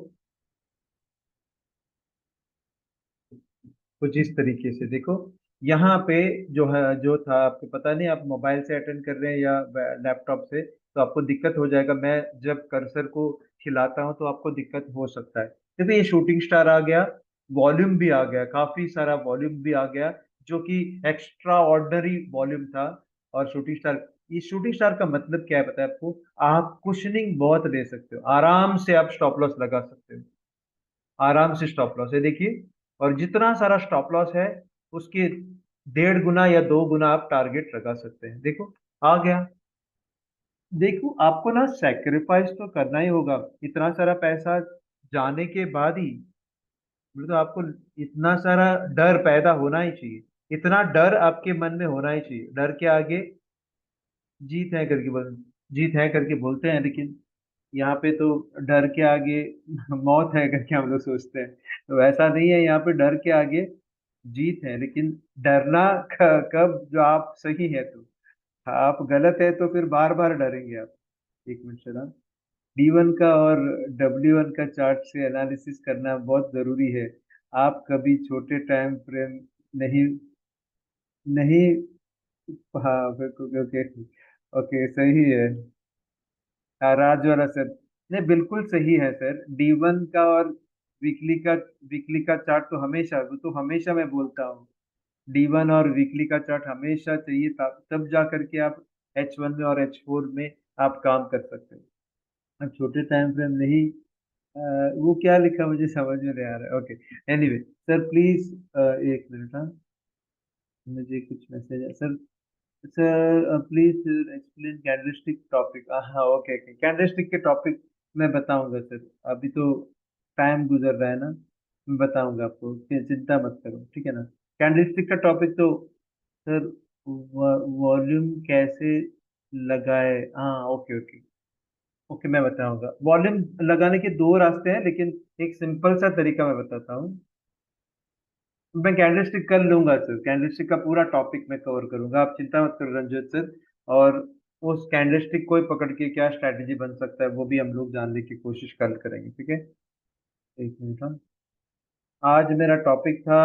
कुछ इस तरीके से। देखो, यहाँ पे जो है, जो था, आपको पता नहीं आप मोबाइल से अटेंड कर रहे हैं या लैपटॉप से, तो आपको दिक्कत हो जाएगा। मैं जब कर्सर को खिलाता हूँ तो आपको दिक्कत हो सकता है। देखो, ये शूटिंग स्टार आ गया, वॉल्यूम भी आ गया, काफी सारा वॉल्यूम भी आ गया, जो कि एक्स्ट्रा ऑर्डिनरी वॉल्यूम था। और शूटिंग स्टार, ये शूटिंग स्टार का मतलब क्या है पता है आपको? आप कुशनिंग बहुत ले सकते हो, आराम से आप स्टॉप लॉस लगा सकते हो, आराम से स्टॉप लॉस है, देखिए। और जितना सारा स्टॉप लॉस है उसके 1.5 गुना या 2 गुना आप टारगेट लगा सकते हैं। देखो, आ गया। देखो, आपको ना सेक्रीफाइस तो करना ही होगा, इतना सारा पैसा जाने के बाद ही। तो आपको इतना सारा डर पैदा होना ही चाहिए, इतना डर आपके मन में होना ही चाहिए। डर के आगे जीत है करके जीत है करके बोलते हैं, लेकिन यहाँ पे तो डर के आगे मौत है करके हम लोग सोचते हैं। तो वैसा नहीं है, यहाँ पे डर के आगे जीत है। लेकिन डरना कब, जो आप सही है तो, आप गलत है तो फिर बार बार डरेंगे आप। एक मिनट चला, D1 का और W1 का चार्ट से एनालिसिस करना बहुत जरूरी है। आप कभी छोटे टाइम फ्रेम नहीं, नहीं। हाँ, बिल्कुल, ओके, ओके, सही है। राज वाला सर, नहीं बिल्कुल सही है सर। D1 का और वीकली का चार्ट तो हमेशा, वो तो हमेशा मैं बोलता हूँ, D1 और वीकली का चार्ट हमेशा चाहिए, तब जा करके आप H1 में और H4 में आप काम कर सकते हैं। अब छोटे टाइम फ्रेम नहीं, वो क्या लिखा मुझे समझ में नहीं आ रहा है। ओके, एनीवे सर प्लीज, एक मिनट, हाँ मुझे कुछ मैसेज है sir. Sir please explain candlestick topic. हाँ ओके ओके, कैंडलस्टिक के टॉपिक मैं बताऊंगा सर। अभी तो टाइम गुजर रहा है ना, मैं बताऊंगा आपको, चिंता मत करो, ठीक है ना। कैंडलस्टिक का टॉपिक तो सर, वॉल्यूम कैसे लगाए, हाँ ओके ओके ओके, मैं बताऊंगा। वॉल्यूम लगाने के दो रास्ते हैं, लेकिन एक सिंपल सा तरीका मैं बताता हूँ। मैं कैंडलस्टिक कर लूंगा सर, कैंडलस्टिक का पूरा टॉपिक मैं कवर करूंगा, आप चिंता मत करो रंजित सर। और उस कैंडलस्टिक को ही पकड़ के क्या स्ट्रैटेजी बन सकता है वो भी हम लोग जानने की कोशिश कर करेंगे, ठीक है। एक मिनट, हाँ। आज मेरा टॉपिक था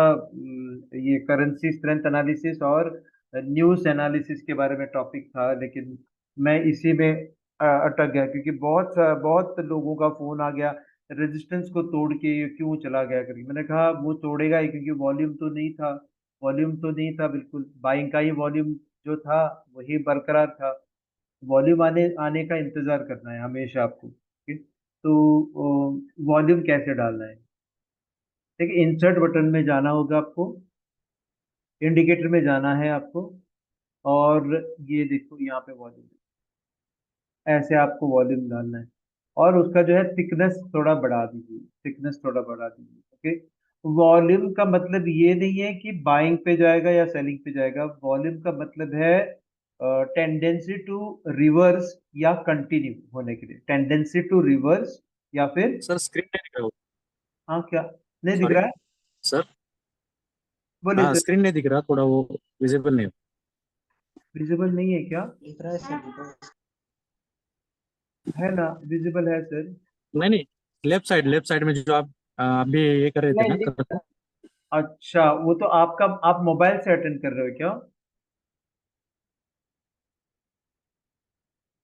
ये करेंसी स्ट्रेंथ एनालिसिस और न्यूज़ एनालिसिस के बारे में टॉपिक था, लेकिन मैं इसी में अटक गया, क्योंकि बहुत लोगों का फोन आ गया, रेजिस्टेंस को तोड़ के ये क्यों चला गया करके। मैंने कहा वो तोड़ेगा ही, क्योंकि वॉल्यूम तो नहीं था, वॉल्यूम तो नहीं था, बिल्कुल बाइंग का ही वॉल्यूम जो था वही बरकरार था। वॉल्यूम आने आने का इंतजार करना है हमेशा आपको, ठीक है? तो वॉल्यूम कैसे डालना है, देखिए इंसर्ट बटन में जाना होगा आपको, इंडिकेटर में जाना है आपको, और ये देखो यहाँ पे वॉल्यूम, ऐसे आपको वॉल्यूम डालना है, और उसका जो है थिकनेस थोड़ा बढ़ा दीजिए, थिकनेस थोड़ा बढ़ा दीजिए, ओके। वॉल्यूम का मतलब ये नहीं है कि बाइंग पे जाएगा या सेलिंग पे जाएगा, वॉल्यूम का मतलब है टेंडेंसी टू रिवर्स या कंटिन्यू होने के लिए, टेंडेंसी टू रिवर्स या फिर, सर स्क्रीन नहीं दिख रहा। हाँ क्या नहीं दिख सॉरी रहा है, सर। बोलिए हाँ सर। स्क्रीन नहीं दिख रहा, थोड़ा वो विजिबल नहीं विजिबल नहीं है क्या, है ना, विजिबल है सर। नहीं नहीं, लेफ्ट साइड में जो आप अभी ये कर रहे थे नहीं ना, नहीं, कर रहे थे। अच्छा वो तो आपका, आप मोबाइल से अटेंड कर रहे हो क्या,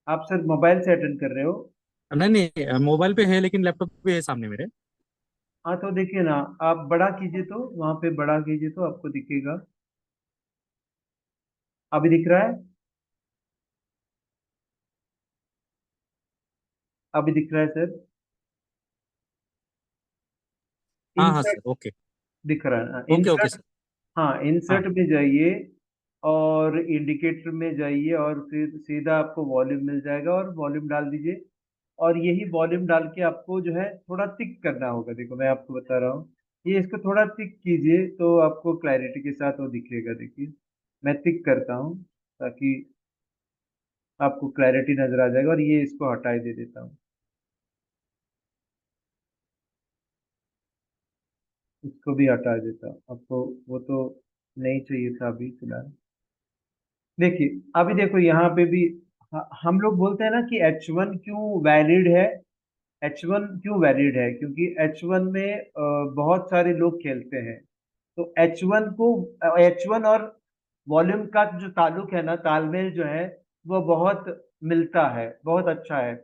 आप सर मोबाइल से अटेंड कर रहे हो। नहीं नहीं, मोबाइल पे है लेकिन लैपटॉप पे है सामने मेरे। हाँ तो देखिए ना, आप बड़ा कीजिए, तो वहां पे बड़ा कीजिए तो आपको दिखेगा, अभी दिख रहा है, अभी दिख रहा है सर, हाँ हाँ इंसर्ट सर, ओके। दिख रहा है, ओके ओके इंसर्ट, सर। हाँ हाँ इंसर्ट में जाइए और इंडिकेटर में जाइए, और फिर सीधा आपको वॉल्यूम मिल जाएगा, और वॉल्यूम डाल दीजिए। और यही वॉल्यूम डाल के आपको जो है थोड़ा थिक करना होगा, देखो मैं आपको बता रहा हूँ, ये इसको थोड़ा थिक कीजिए तो आपको क्लैरिटी के साथ वो दिखेगा, देखिए मैं थिक करता हूँ ताकि आपको क्लैरिटी नजर आ जाएगा, और ये इसको हटाई दे देता हूँ, इसको भी हटा देता हूँ आपको, वो तो नहीं चाहिए था अभी फिलहाल। देखिए अभी देखो यहाँ पे भी, हम लोग बोलते हैं ना कि H1 क्यों वैलिड है, H1 क्यों वैलिड है, क्योंकि H1 में बहुत सारे लोग खेलते हैं, तो H1 को, H1 और वॉल्यूम का जो ताल्लुक है ना, तालमेल जो है वो बहुत मिलता है, बहुत अच्छा है।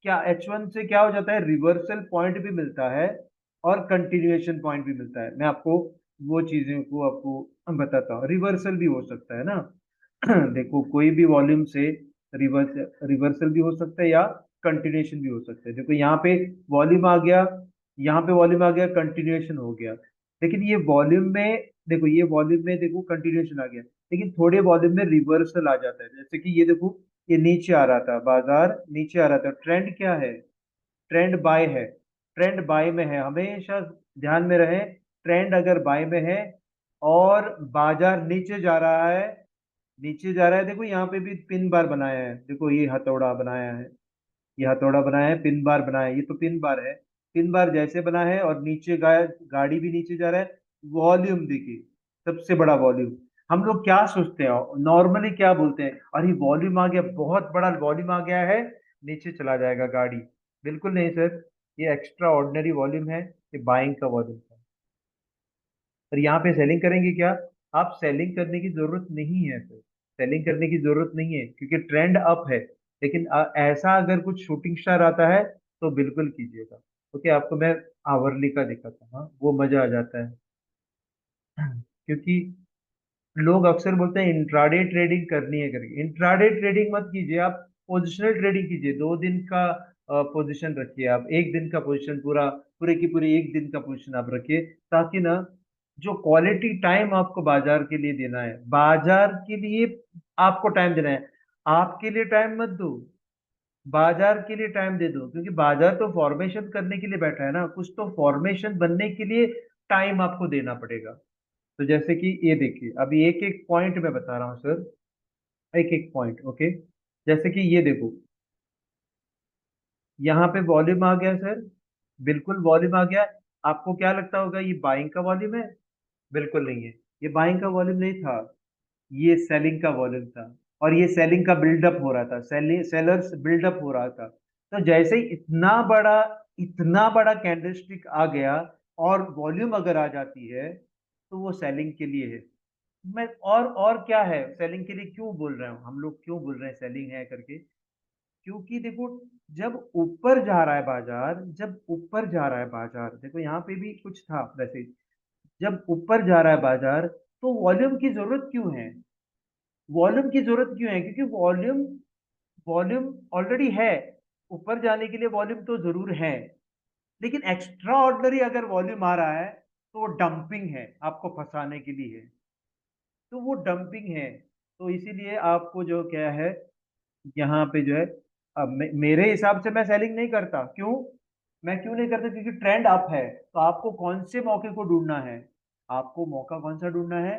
क्या H1 से क्या हो जाता है, रिवर्सल पॉइंट भी मिलता है और कंटिन्यूएशन पॉइंट भी मिलता है। मैं आपको वो चीजें को आपको बताता हूँ, रिवर्सल भी हो सकता है ना। देखो कोई भी वॉल्यूम से रिवर्सल भी हो सकता है या कंटिन्यूएशन भी हो सकता है। देखो यहाँ पे वॉल्यूम आ गया, यहाँ पे वॉल्यूम आ गया, कंटिन्यूएशन हो गया, लेकिन ये वॉल्यूम में देखो, ये वॉल्यूम में देखो कंटिन्यूएशन आ गया, लेकिन थोड़े वॉल्यूम में रिवर्सल आ जाता है। जैसे कि ये देखो, ये नीचे आ रहा था, बाजार नीचे आ रहा था, ट्रेंड क्या है, ट्रेंड बाय है, ट्रेंड बाय में है, हमेशा ध्यान में रहे, ट्रेंड अगर बाय में है और बाजार नीचे जा रहा है, नीचे जा रहा है, देखो यहाँ पे भी पिन बार बनाया है, देखो ये हथौड़ा बनाया है, ये हथौड़ा बनाया है, पिन बार बनाया है, ये तो पिन बार है। पिन बार जैसे बना है और नीचे गाड़ी भी नीचे जा रहा है, वॉल्यूम देखिए, सबसे बड़ा वॉल्यूम। हम लोग क्या सोचते हैं, नॉर्मली क्या बोलते हैं, अरे वॉल्यूम आ गया, बहुत बड़ा वॉल्यूम आ गया है, नीचे चला जाएगा गाड़ी। बिल्कुल नहीं सर, ये एक्स्ट्रा ऑर्डिनरी वॉल्यूम है, ये बाइंग का वॉल्यूम है। और यहाँ पे सेलिंग करेंगे क्या, आप सेलिंग करने की जरूरत नहीं है सर, सेलिंग करने की जरूरत नहीं है, क्योंकि ट्रेंड अप है, लेकिन ऐसा अगर कुछ शूटिंग स्टार आता है तो बिल्कुल कीजिएगा। ओके, आपको मैं आवरली का दिखाता हूँ, हाँ, वो मजा आ जाता है। क्योंकि लोग अक्सर बोलते हैं इंट्राडे ट्रेडिंग करनी है करके, इंट्राडे ट्रेडिंग मत कीजिए आप, पोजिशनल ट्रेडिंग कीजिए। 2 दिन का पोजीशन रखिए, आप 1 दिन का पोजीशन, पूरे की पूरी 1 दिन का पोजीशन आप रखिए, ताकि ना जो क्वालिटी टाइम आपको बाजार के लिए देना है, बाजार के लिए आपको टाइम देना है, आपके लिए टाइम मत दो, बाजार के लिए टाइम दे दो। क्योंकि बाजार तो फॉर्मेशन करने के लिए बैठा है ना, कुछ तो फॉर्मेशन बनने के लिए टाइम आपको देना पड़ेगा। तो जैसे कि ये देखिए, अभी एक एक पॉइंट मैं बता रहा हूँ सर, एक एक पॉइंट। ओके, जैसे कि ये देखो, यहाँ पे वॉल्यूम आ गया सर, बिल्कुल वॉल्यूम आ गया। आपको क्या लगता होगा ये बाइंग का वॉल्यूम है? बिल्कुल नहीं है, ये बाइंग का वॉल्यूम नहीं था, ये सेलिंग का वॉल्यूम था। और ये सेलिंग का बिल्डअप हो रहा था, सेलर्स बिल्डअप हो रहा था। तो जैसे ही इतना बड़ा कैंडलस्टिक आ गया और वॉल्यूम अगर आ जाती है, तो वो सेलिंग के लिए है। मैं और क्या है, सेलिंग के लिए क्यों बोल रहे हूँ, हम लोग क्यों बोल रहे हैं सेलिंग है करके? क्योंकि देखो, जब ऊपर जा रहा है बाजार, जब ऊपर जा रहा है बाजार, देखो यहाँ पे भी कुछ था वैसे, जब ऊपर जा रहा है बाजार, तो वॉल्यूम की जरूरत क्यों है? वॉल्यूम की जरूरत क्यों है? क्योंकि वॉल्यूम वॉल्यूम ऑलरेडी है, ऊपर जाने के लिए वॉल्यूम तो जरूर है। लेकिन एक्स्ट्रा ऑर्डिनरी अगर वॉल्यूम आ रहा है, तो वो डंपिंग है, आपको फंसाने के लिए है। तो वो डंपिंग है। तो इसीलिए आपको जो क्या है, यहाँ पे जो है, अब मेरे हिसाब से मैं सेलिंग नहीं करता। क्यों? मैं क्यों नहीं करता? क्योंकि ट्रेंड अप है, तो आपको कौन से मौके को ढूंढना है? आपको मौका कौन सा ढूंढना है?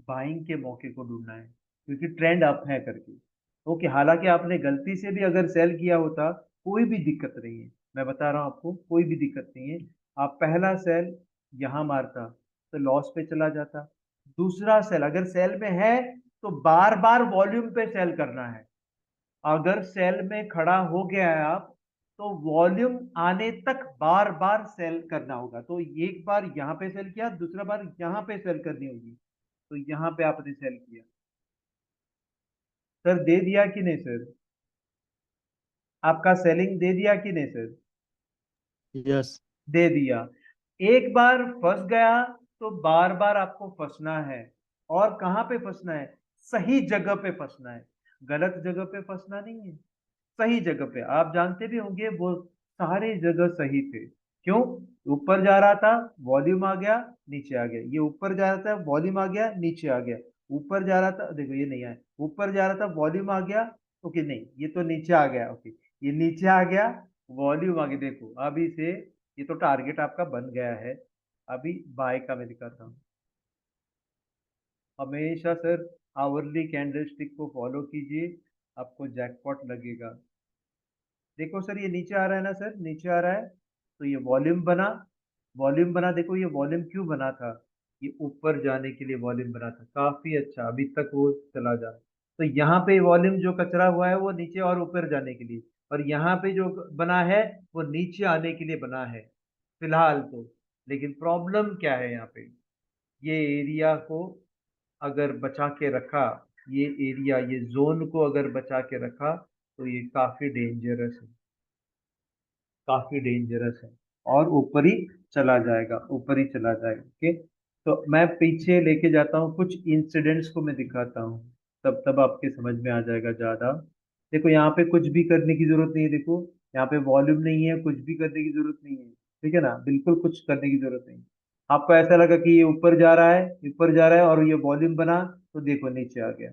बाइंग के मौके को ढूंढना है, क्योंकि ट्रेंड अप है करके। ओके, हालांकि आपने गलती से भी अगर सेल किया होता, कोई भी दिक्कत नहीं है, मैं बता रहा हूँ आपको, कोई भी दिक्कत नहीं है। आप पहला सेल यहाँ मारता तो लॉस पे चला जाता। दूसरा सेल अगर सेल में है, तो बार बार वॉल्यूम पे सेल करना है। अगर सेल में खड़ा हो गया है आप, तो वॉल्यूम आने तक बार बार सेल करना होगा। तो एक बार यहाँ पे सेल किया, दूसरा बार यहाँ पे सेल करनी होगी। तो यहाँ पे आपने सेल किया, सर दे दिया कि नहीं सर? आपका सेलिंग दे दिया कि नहीं सर? यस। दे दिया। एक बार फंस गया, तो बार बार आपको फंसना है। और कहाँ पे फंसना है? सही जगह पे फंसना है, गलत जगह पे फंसना नहीं है, सही जगह पे। आप जानते भी होंगे वो सारे जगह सही थे। क्यों? ऊपर जा रहा था, वॉल्यूम आ गया, नीचे आ गया। ये ऊपर जा रहा था, वॉल्यूम आ गया, नीचे आ गया। ऊपर जा रहा था, देखो ये नहीं आया, ऊपर जा रहा था, वॉल्यूम आ गया, ओके नहीं, ये तो नीचे आ गया, ओके, ये नीचे आ गया, वॉल्यूम आ गया। देखो अभी से ये तो टारगेट आपका बन गया है। अभी बाय का मैं दिखाता हूँ। हमेशा सर आवरली कैंडलस्टिक को फॉलो कीजिए, आपको जैकपॉट लगेगा। देखो सर, ये नीचे आ रहा है ना सर, नीचे आ रहा है, तो ये वॉल्यूम बना, वॉल्यूम बना। देखो ये वॉल्यूम क्यों बना था? ये ऊपर जाने के लिए वॉल्यूम बना था, काफी अच्छा, अभी तक वो चला जा। तो यहाँ पे वॉल्यूम जो कचरा हुआ है, वो नीचे और ऊपर जाने के लिए, और यहाँ पे जो बना है, वो नीचे आने के लिए बना है फिलहाल तो। लेकिन प्रॉब्लम क्या है यहाँ पे? ये एरिया को अगर बचा के रखा, ये एरिया, ये जोन को अगर बचा के रखा, तो ये काफी डेंजरस है, काफी डेंजरस है। और ऊपर ही चला जाएगा, ऊपर ही चला जाएगा। ओके, तो मैं पीछे लेके जाता हूँ, कुछ इंसिडेंट्स को मैं दिखाता हूँ, तब तब आपके समझ में आ जाएगा ज्यादा। देखो यहाँ पे कुछ भी करने की जरूरत नहीं है, देखो यहाँ पे वॉल्यूम नहीं है, कुछ भी करने की जरूरत नहीं है, ठीक है ना, बिल्कुल कुछ करने की जरूरत नहीं। आपको ऐसा लगा कि ये ऊपर जा रहा है, ऊपर जा रहा है, और ये वॉल्यूम बना, तो देखो नीचे आ गया।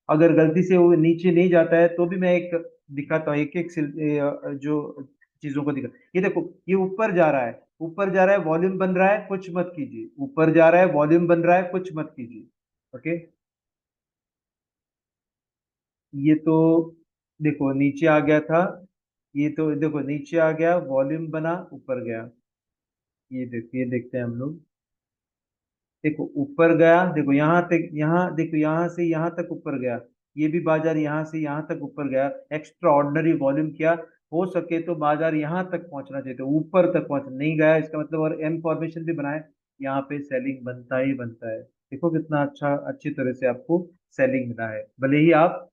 अगर गलती से वो नीचे नहीं जाता है, तो भी मैं एक दिखाता हूँ, एक एक जो चीजों को दिखा। ये देखो, ये ऊपर जा रहा है, ऊपर जा रहा है, वॉल्यूम बन रहा है, कुछ मत कीजिए। ऊपर जा रहा है, वॉल्यूम बन रहा है, कुछ मत कीजिए। ओके, ये तो देखो नीचे आ गया था, ये तो देखो नीचे आ गया, वॉल्यूम बना, ऊपर गया। ये देखो, ये देखते हैं हम लोग। देखो ऊपर गया, देखो यहाँ तक, यहाँ देखो, यहाँ से यहाँ तक ऊपर गया। ये भी बाजार यहाँ से यहाँ तक ऊपर गया, एक्स्ट्रा ऑर्डिनरी वॉल्यूम किया। हो सके तो बाजार यहाँ तक पहुंचना चाहिए था, ऊपर तक पहुंच नहीं गया, इसका मतलब, और एम फॉर्मेशन भी बनाए, यहाँ पे सेलिंग बनता ही बनता है। देखो कितना अच्छा, अच्छी तरह से आपको सेलिंग मिला है, भले ही आप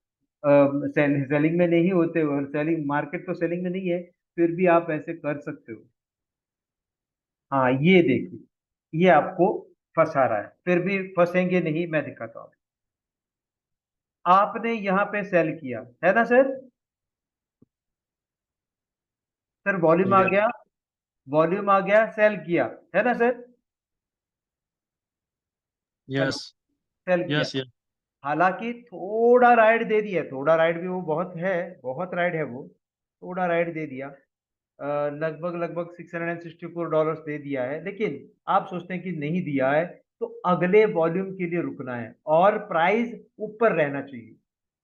सेलिंग में नहीं होते हो, सेलिंग मार्केट तो सेलिंग में नहीं है, फिर भी आप ऐसे कर सकते हो। हाँ ये देखिए, ये आपको फंसा रहा है, फिर भी फंसेंगे नहीं, मैं दिखाता हूँ। आपने यहाँ पे सेल किया है ना सर? सर वॉल्यूम आ यस गया, वॉल्यूम आ गया, सेल किया है ना सर? हेलो, यस सेल किया। यस यस हालांकि थोड़ा राइड दे दिया, थोड़ा राइड भी वो बहुत है, बहुत राइड है वो, थोड़ा राइड दे दिया, लगभग लगभग $664 दे दिया है, लेकिन आप सोचते हैं कि नहीं दिया है, तो अगले वॉल्यूम के लिए रुकना है और प्राइस ऊपर रहना चाहिए,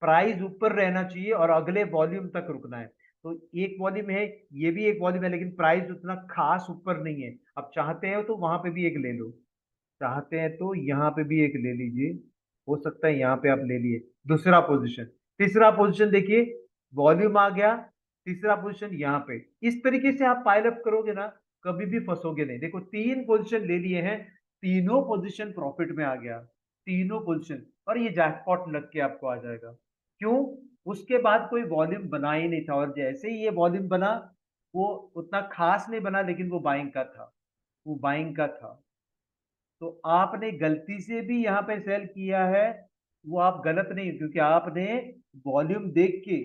प्राइस ऊपर रहना चाहिए और अगले वॉल्यूम तक रुकना है। तो एक वॉल्यूम है, ये भी एक वॉल्यूम है, लेकिन प्राइस उतना खास ऊपर नहीं है। अब चाहते हैं तो वहां पे भी एक ले लो, चाहते हैं तो यहाँ पे भी एक ले लीजिए, हो सकता है यहाँ पे आप ले लिए। दूसरा पोजीशन, तीसरा पोजीशन देखिए, वॉल्यूम आ गया, तीसरा पोजीशन यहाँ पे। इस तरीके से आप पाइल अप करोगे ना, कभी भी फंसोगे नहीं। देखो तीन पोजीशन ले लिए हैं, तीनों पोजीशन प्रॉफिट में आ गया, तीनों पोजीशन, और ये जैकपॉट लग के आपको आ जाएगा। क्यों? उसके बाद कोई वॉल्यूम बना ही नहीं था, और जैसे ही ये वॉल्यूम बना, वो उतना खास नहीं बना, लेकिन वो बाइंग का था, वो बाइंग का था। तो आपने गलती से भी यहाँ पे सेल किया है, वो आप गलत नहीं, क्योंकि आपने वॉल्यूम देख के,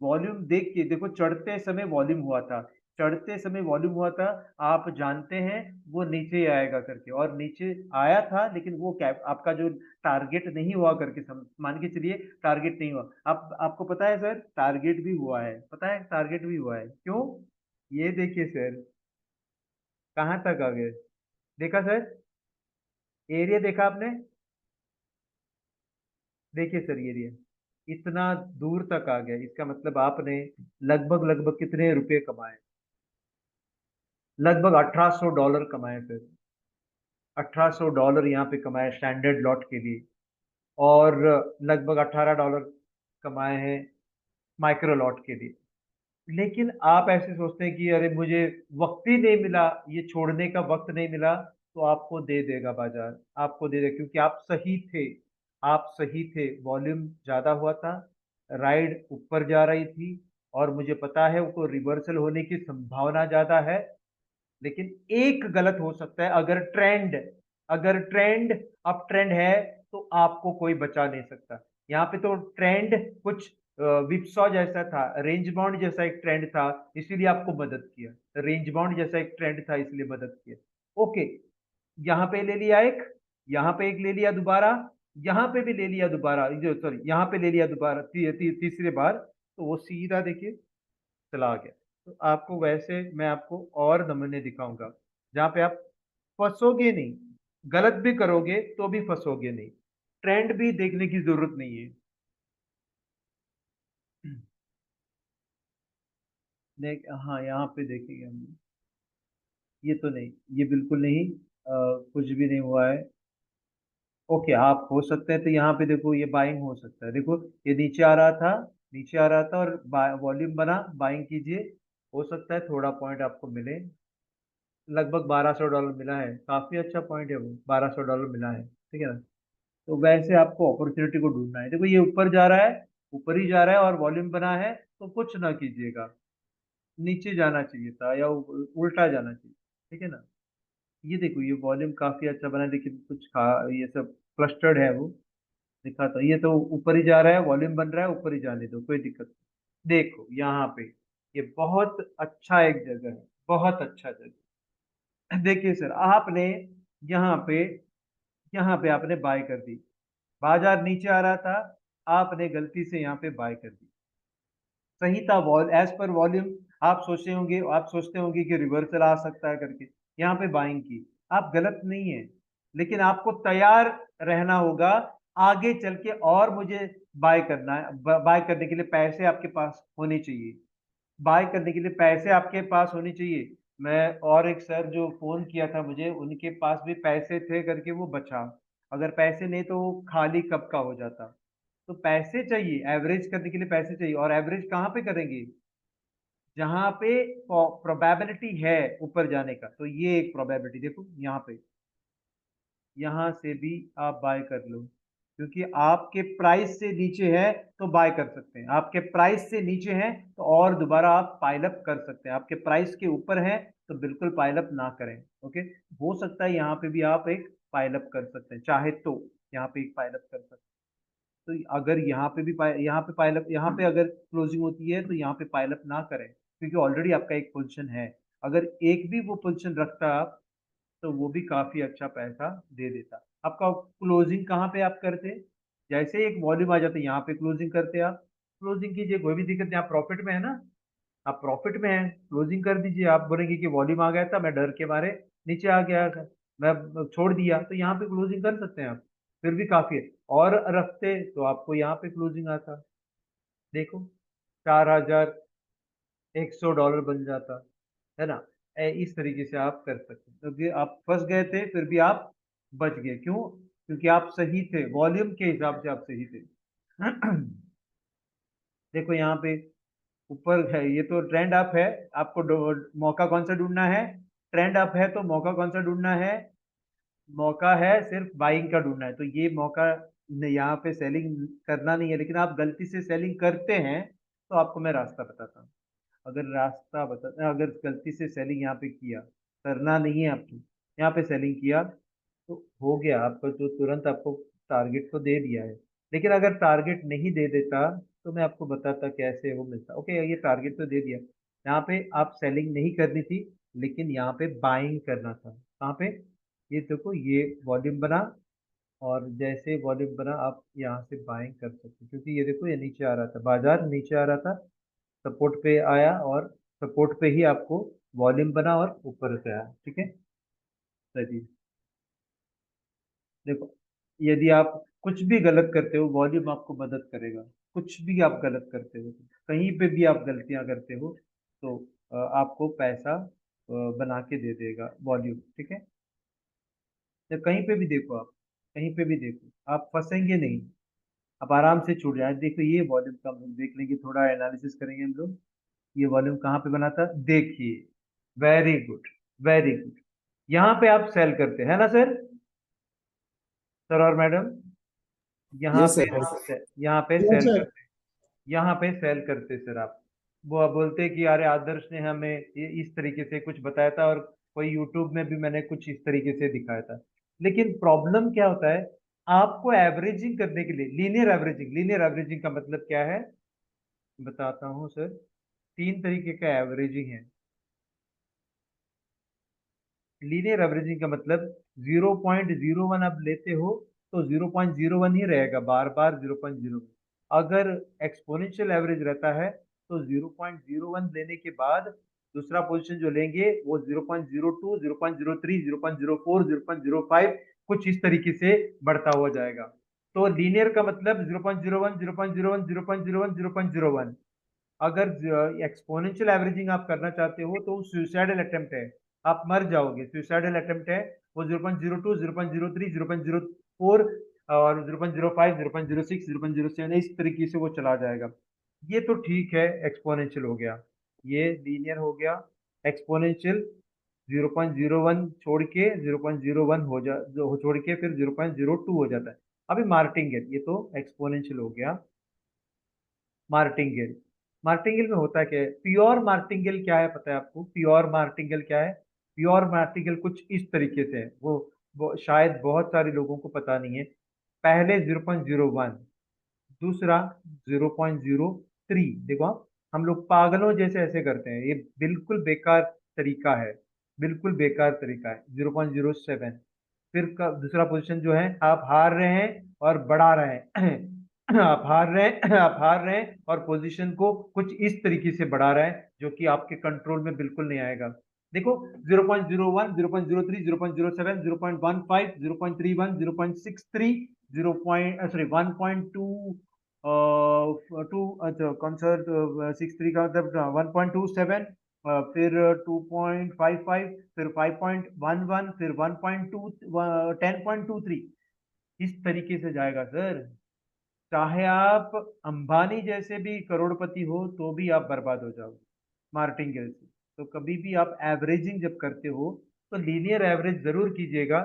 वॉल्यूम देख के देखो, चढ़ते समय वॉल्यूम हुआ था, चढ़ते समय वॉल्यूम हुआ था, आप जानते हैं वो नीचे आएगा करके, और नीचे आया था, लेकिन वो कैप आपका जो टारगेट नहीं हुआ करके, मान के चलिए टारगेट नहीं हुआ। आप आपको पता है सर, टारगेट भी हुआ है, पता है टारगेट भी हुआ है क्यों? ये देखिए सर, कहाँ तक आ गए, देखा सर? एरिया देखा आपने? देखिए सर एरिया इतना दूर तक आ गया, इसका मतलब आपने लगभग लगभग कितने रुपए कमाए? लगभग $1800 कमाए सर, $1800 यहाँ पे कमाए स्टैंडर्ड लॉट के लिए, और लगभग $18 कमाए हैं माइक्रो लॉट के लिए। लेकिन आप ऐसे सोचते हैं कि अरे मुझे वक्त ही नहीं मिला, ये छोड़ने का वक्त नहीं मिला, तो आपको दे देगा बाजार, आपको दे देगा, क्योंकि आप सही थे, आप सही थे, वॉल्यूम ज्यादा हुआ था, राइड ऊपर जा रही थी, और मुझे पता है वो रिवर्सल होने की संभावना ज्यादा है। लेकिन एक गलत हो सकता है, अगर ट्रेंड, अगर ट्रेंड अप ट्रेंड है, तो आपको कोई बचा नहीं सकता। यहाँ पे तो ट्रेंड कुछ विपसॉ जैसा था, रेंज बाउंड जैसा एक ट्रेंड था, इसीलिए आपको मदद किया, रेंज बाउंड जैसा एक ट्रेंड था इसलिए मदद किया। ओके, यहाँ पे ले लिया एक, यहाँ पे एक ले लिया दोबारा, यहाँ पे भी ले लिया दोबारा, जो सॉरी यहाँ पे ले लिया दोबारा, तीसरे बार, तो वो सीधा देखिए चला गया। तो आपको वैसे मैं आपको और नमूने दिखाऊंगा जहाँ पे आप फंसोगे नहीं, गलत भी करोगे तो भी फंसोगे नहीं, ट्रेंड भी देखने की जरूरत नहीं है। देख, हाँ यहाँ पे देखेंगे हम, ये तो नहीं, ये बिल्कुल नहीं, कुछ भी नहीं हुआ है। ओके, आप हो सकते हैं तो यहाँ पे देखो ये बाइंग हो सकता है, देखो ये नीचे आ रहा था, नीचे आ रहा था और वॉल्यूम बना, बाइंग कीजिए, हो सकता है थोड़ा पॉइंट आपको मिले, लगभग $1200 मिला है, काफी अच्छा पॉइंट है वो, $1200 मिला है, ठीक है ना? तो वैसे आपको अपॉर्चुनिटी को ढूंढना है। देखो ये ऊपर जा रहा है, ऊपर ही जा रहा है और वॉल्यूम बना है, तो कुछ ना कीजिएगा, नीचे जाना चाहिए था या उल्टा जाना चाहिए, ठीक है ना? ये देखो ये वॉल्यूम काफी अच्छा बना है, लेकिन कुछ ये सब क्लस्टर्ड है वो, दिखा तो ये तो ऊपर ही जा रहा है, वॉल्यूम बन रहा है, ऊपर ही जाने दो, कोई दिक्कत नहीं। देखो यहाँ पे ये बहुत अच्छा एक जगह है, बहुत अच्छा जगह। देखिए सर, आपने यहाँ पे, यहाँ पे आपने बाय कर दी, बाजार नीचे आ रहा था, आपने गलती से यहाँ पे बाय कर दी, सही था, वॉल एज पर वॉल्यूम, आप सोचे होंगे, आप सोचते होंगे कि रिवर्सल आ सकता है करके, यहाँ पे बाइंग की, आप गलत नहीं है, लेकिन आपको तैयार रहना होगा, आगे चल के और मुझे बाय करना है, बाय करने के लिए पैसे आपके पास होने चाहिए, बाय करने के लिए पैसे आपके पास होने चाहिए। मैं और एक सर जो फोन किया था मुझे, उनके पास भी पैसे थे करके वो बचा, अगर पैसे नहीं तो वो खाली कब का हो जाता। तो पैसे चाहिए, एवरेज करने के लिए पैसे चाहिए, और एवरेज कहाँ पे करेंगे? जहां पे प्रोबेबिलिटी है ऊपर जाने का, तो ये एक प्रोबेबिलिटी देखो यहाँ पे, यहाँ से भी आप बाय कर लो, क्योंकि आपके प्राइस से नीचे है तो बाय कर सकते हैं, आपके प्राइस से नीचे है तो और दोबारा आप पाइलअप कर सकते हैं, आपके प्राइस के ऊपर है तो बिल्कुल पाइलअप ना करें। ओके, हो सकता है यहाँ पे भी आप एक पाइलअप कर सकते हैं, चाहे तो यहाँ पे एक पाइलअप कर सकते हैं। तो अगर यहाँ पे भी यहाँ पे पाइलअप, यहाँ पे अगर क्लोजिंग होती है तो यहाँ पे पाइलअप ना करें, क्योंकि ऑलरेडी आपका एक पोजीशन है। अगर एक भी वो पोजीशन रखता आप तो वो भी काफी अच्छा पैसा दे देता। आपका क्लोजिंग कहाँ पे आप करते? जैसे एक वॉल्यूम आ जाता है यहाँ पे क्लोजिंग करते आप, क्लोजिंग कीजिए, कोई भी दिक्कत नहीं, आप प्रॉफिट में है ना, आप प्रॉफिट में हैं, क्लोजिंग कर दीजिए। आप बोलेंगे कि वॉल्यूम आ गया था, मैं डर के मारे नीचे आ गया था, मैं छोड़ दिया, तो यहाँ पे क्लोजिंग कर सकते हैं आप, फिर भी काफी है। और रखते तो आपको यहाँ पे क्लोजिंग आता, देखो $4100 बन जाता, है ना। इस तरीके से आप कर सकते हैं, क्योंकि आप फंस गए थे फिर भी आप बच गए, क्यों? क्योंकि आप सही थे, वॉल्यूम के हिसाब से आप सही थे। देखो यहाँ पे ऊपर है, ये तो ट्रेंड अप है, आपको मौका कौन सा ढूंढना है? ट्रेंड अप है तो मौका कौन सा ढूंढना है? मौका है सिर्फ बाइंग का ढूंढना है। तो ये मौका यहाँ पे सेलिंग करना नहीं है, लेकिन आप गलती से सेलिंग करते हैं तो आपको मैं रास्ता बताता हूँ। अगर गलती से सेलिंग यहाँ पे किया, करना नहीं है आपको, यहाँ पे सेलिंग किया तो हो गया आपका, जो तुरंत आपको टारगेट तो दे दिया है। लेकिन अगर टारगेट नहीं दे देता तो मैं आपको बताता कैसे वो मिलता। ओके, ये टारगेट तो दे दिया, यहाँ पे आप सेलिंग नहीं करनी थी, लेकिन यहाँ पे बाइंग करना था। कहाँ पे? ये देखो, ये वॉल्यूम बना, और जैसे वॉल्यूम बना आप यहाँ से बाइंग कर सकते हैं, क्योंकि ये देखो ये नीचे आ रहा था, बाजार नीचे आ रहा था, सपोर्ट पे आया, और सपोर्ट पे ही आपको वॉल्यूम बना और ऊपर से आया। ठीक है, चलिए देखो, यदि आप कुछ भी गलत करते हो वॉल्यूम आपको मदद करेगा। कुछ भी आप गलत करते हो, कहीं पे भी आप गलतियां करते हो तो आपको पैसा बना के दे देगा वॉल्यूम। ठीक है, या कहीं पे भी देखो आप, कहीं पे भी देखो, आप फंसेंगे नहीं, आप आराम से छूट जाए। देखो ये वॉल्यूम का हम लोग देख लेंगे, थोड़ा एनालिसिस करेंगे हम लोग। ये वॉल्यूम कहाँ पे बना था, देखिए, वेरी गुड, वेरी गुड। यहाँ पे आप सेल करते हैं ना सर, सर और मैडम, यहाँ यस पे सर। यहाँ पे यस सेल सर। करते, यहाँ पे सेल करते सर आप। वो बोलते कि अरे आदर्श ने हमें ये इस तरीके से कुछ बताया था, और कोई यूट्यूब में भी मैंने कुछ इस तरीके से दिखाया था। लेकिन प्रॉब्लम क्या होता है, आपको एवरेजिंग करने के लिए, लीनियर एवरेजिंग, लीनियर एवरेजिंग का मतलब क्या है बताता हूँ सर। तीन तरीके का एवरेजिंग है। लीनियर एवरेजिंग का मतलब 0.01 आप लेते हो तो 0.01 ही रहेगा, बार बार 0.01। अगर एक्सपोनेंशियल एवरेज रहता है तो 0.01 लेने के बाद दूसरा पोजीशन जो लेंगे वो 0.02, 0.03, 0.04, 0.05, कुछ इस तरीके से बढ़ता हुआ जाएगा। तो लीनियर का मतलब 0.01, 0.01, 0.01, 0.01। अगर एक्सपोनेंशियल एवरेजिंग आप करना चाहते हो तो सुसाइडल अटेम्प्ट है, आप मर जाओगे। सुसाइडल अटेम्प्ट है वो 0.02, 0.03, 0.04 और 0.05, 0.06, 0.07, इस तरीके से वो चला जाएगा। ये तो ठीक है, एक्सपोनेंशियल हो गया, ये लीनियर हो गया। एक्सपोनेंशियल 0.01 छोड़ के 0.01 हो जा, जो छोड़ के फिर 0.02 हो जाता है। अभी मार्टिंगेल, ये तो एक्सपोनेंशियल हो गया। मार्टिंगेल, मार्टिंगेल में होता क्या है, प्योर मार्टिंगेल क्या है पता है आपको? प्योर मार्टिंगेल क्या है? प्योर मार्टिंगेल कुछ इस तरीके से है, वो शायद बहुत सारे लोगों को पता नहीं है। पहले 0.01, दूसरा 0.03। देखो हम लोग पागलों जैसे ऐसे करते हैं, ये बिल्कुल बेकार तरीका है, बिल्कुल बेकार तरीका है। 0.07, फिर का दूसरा पोजीशन जो है, आप हार रहे हैं और बढ़ा रहे हैं। आप हार रहे हैं, आप हार रहे हैं और पोजीशन को कुछ इस तरीके से बढ़ा रहे हैं जो कि आपके कंट्रोल में बिल्कुल नहीं आएगा। देखो 0.01, 0.03, 0.07, 0.15, 0.31, 0.63, 0 सॉरी 1.2, टू, अच्छा कौन सा 63 का मतलब 1.27, फिर 2.55, फिर 5.11, फिर 1.2, 10.23, इस तरीके से जाएगा सर। चाहे आप अंबानी जैसे भी करोड़पति हो तो भी आप बर्बाद हो जाओगे मार्टिंगेल से। तो कभी भी आप एवरेजिंग जब करते हो तो लीनियर एवरेज जरूर कीजिएगा,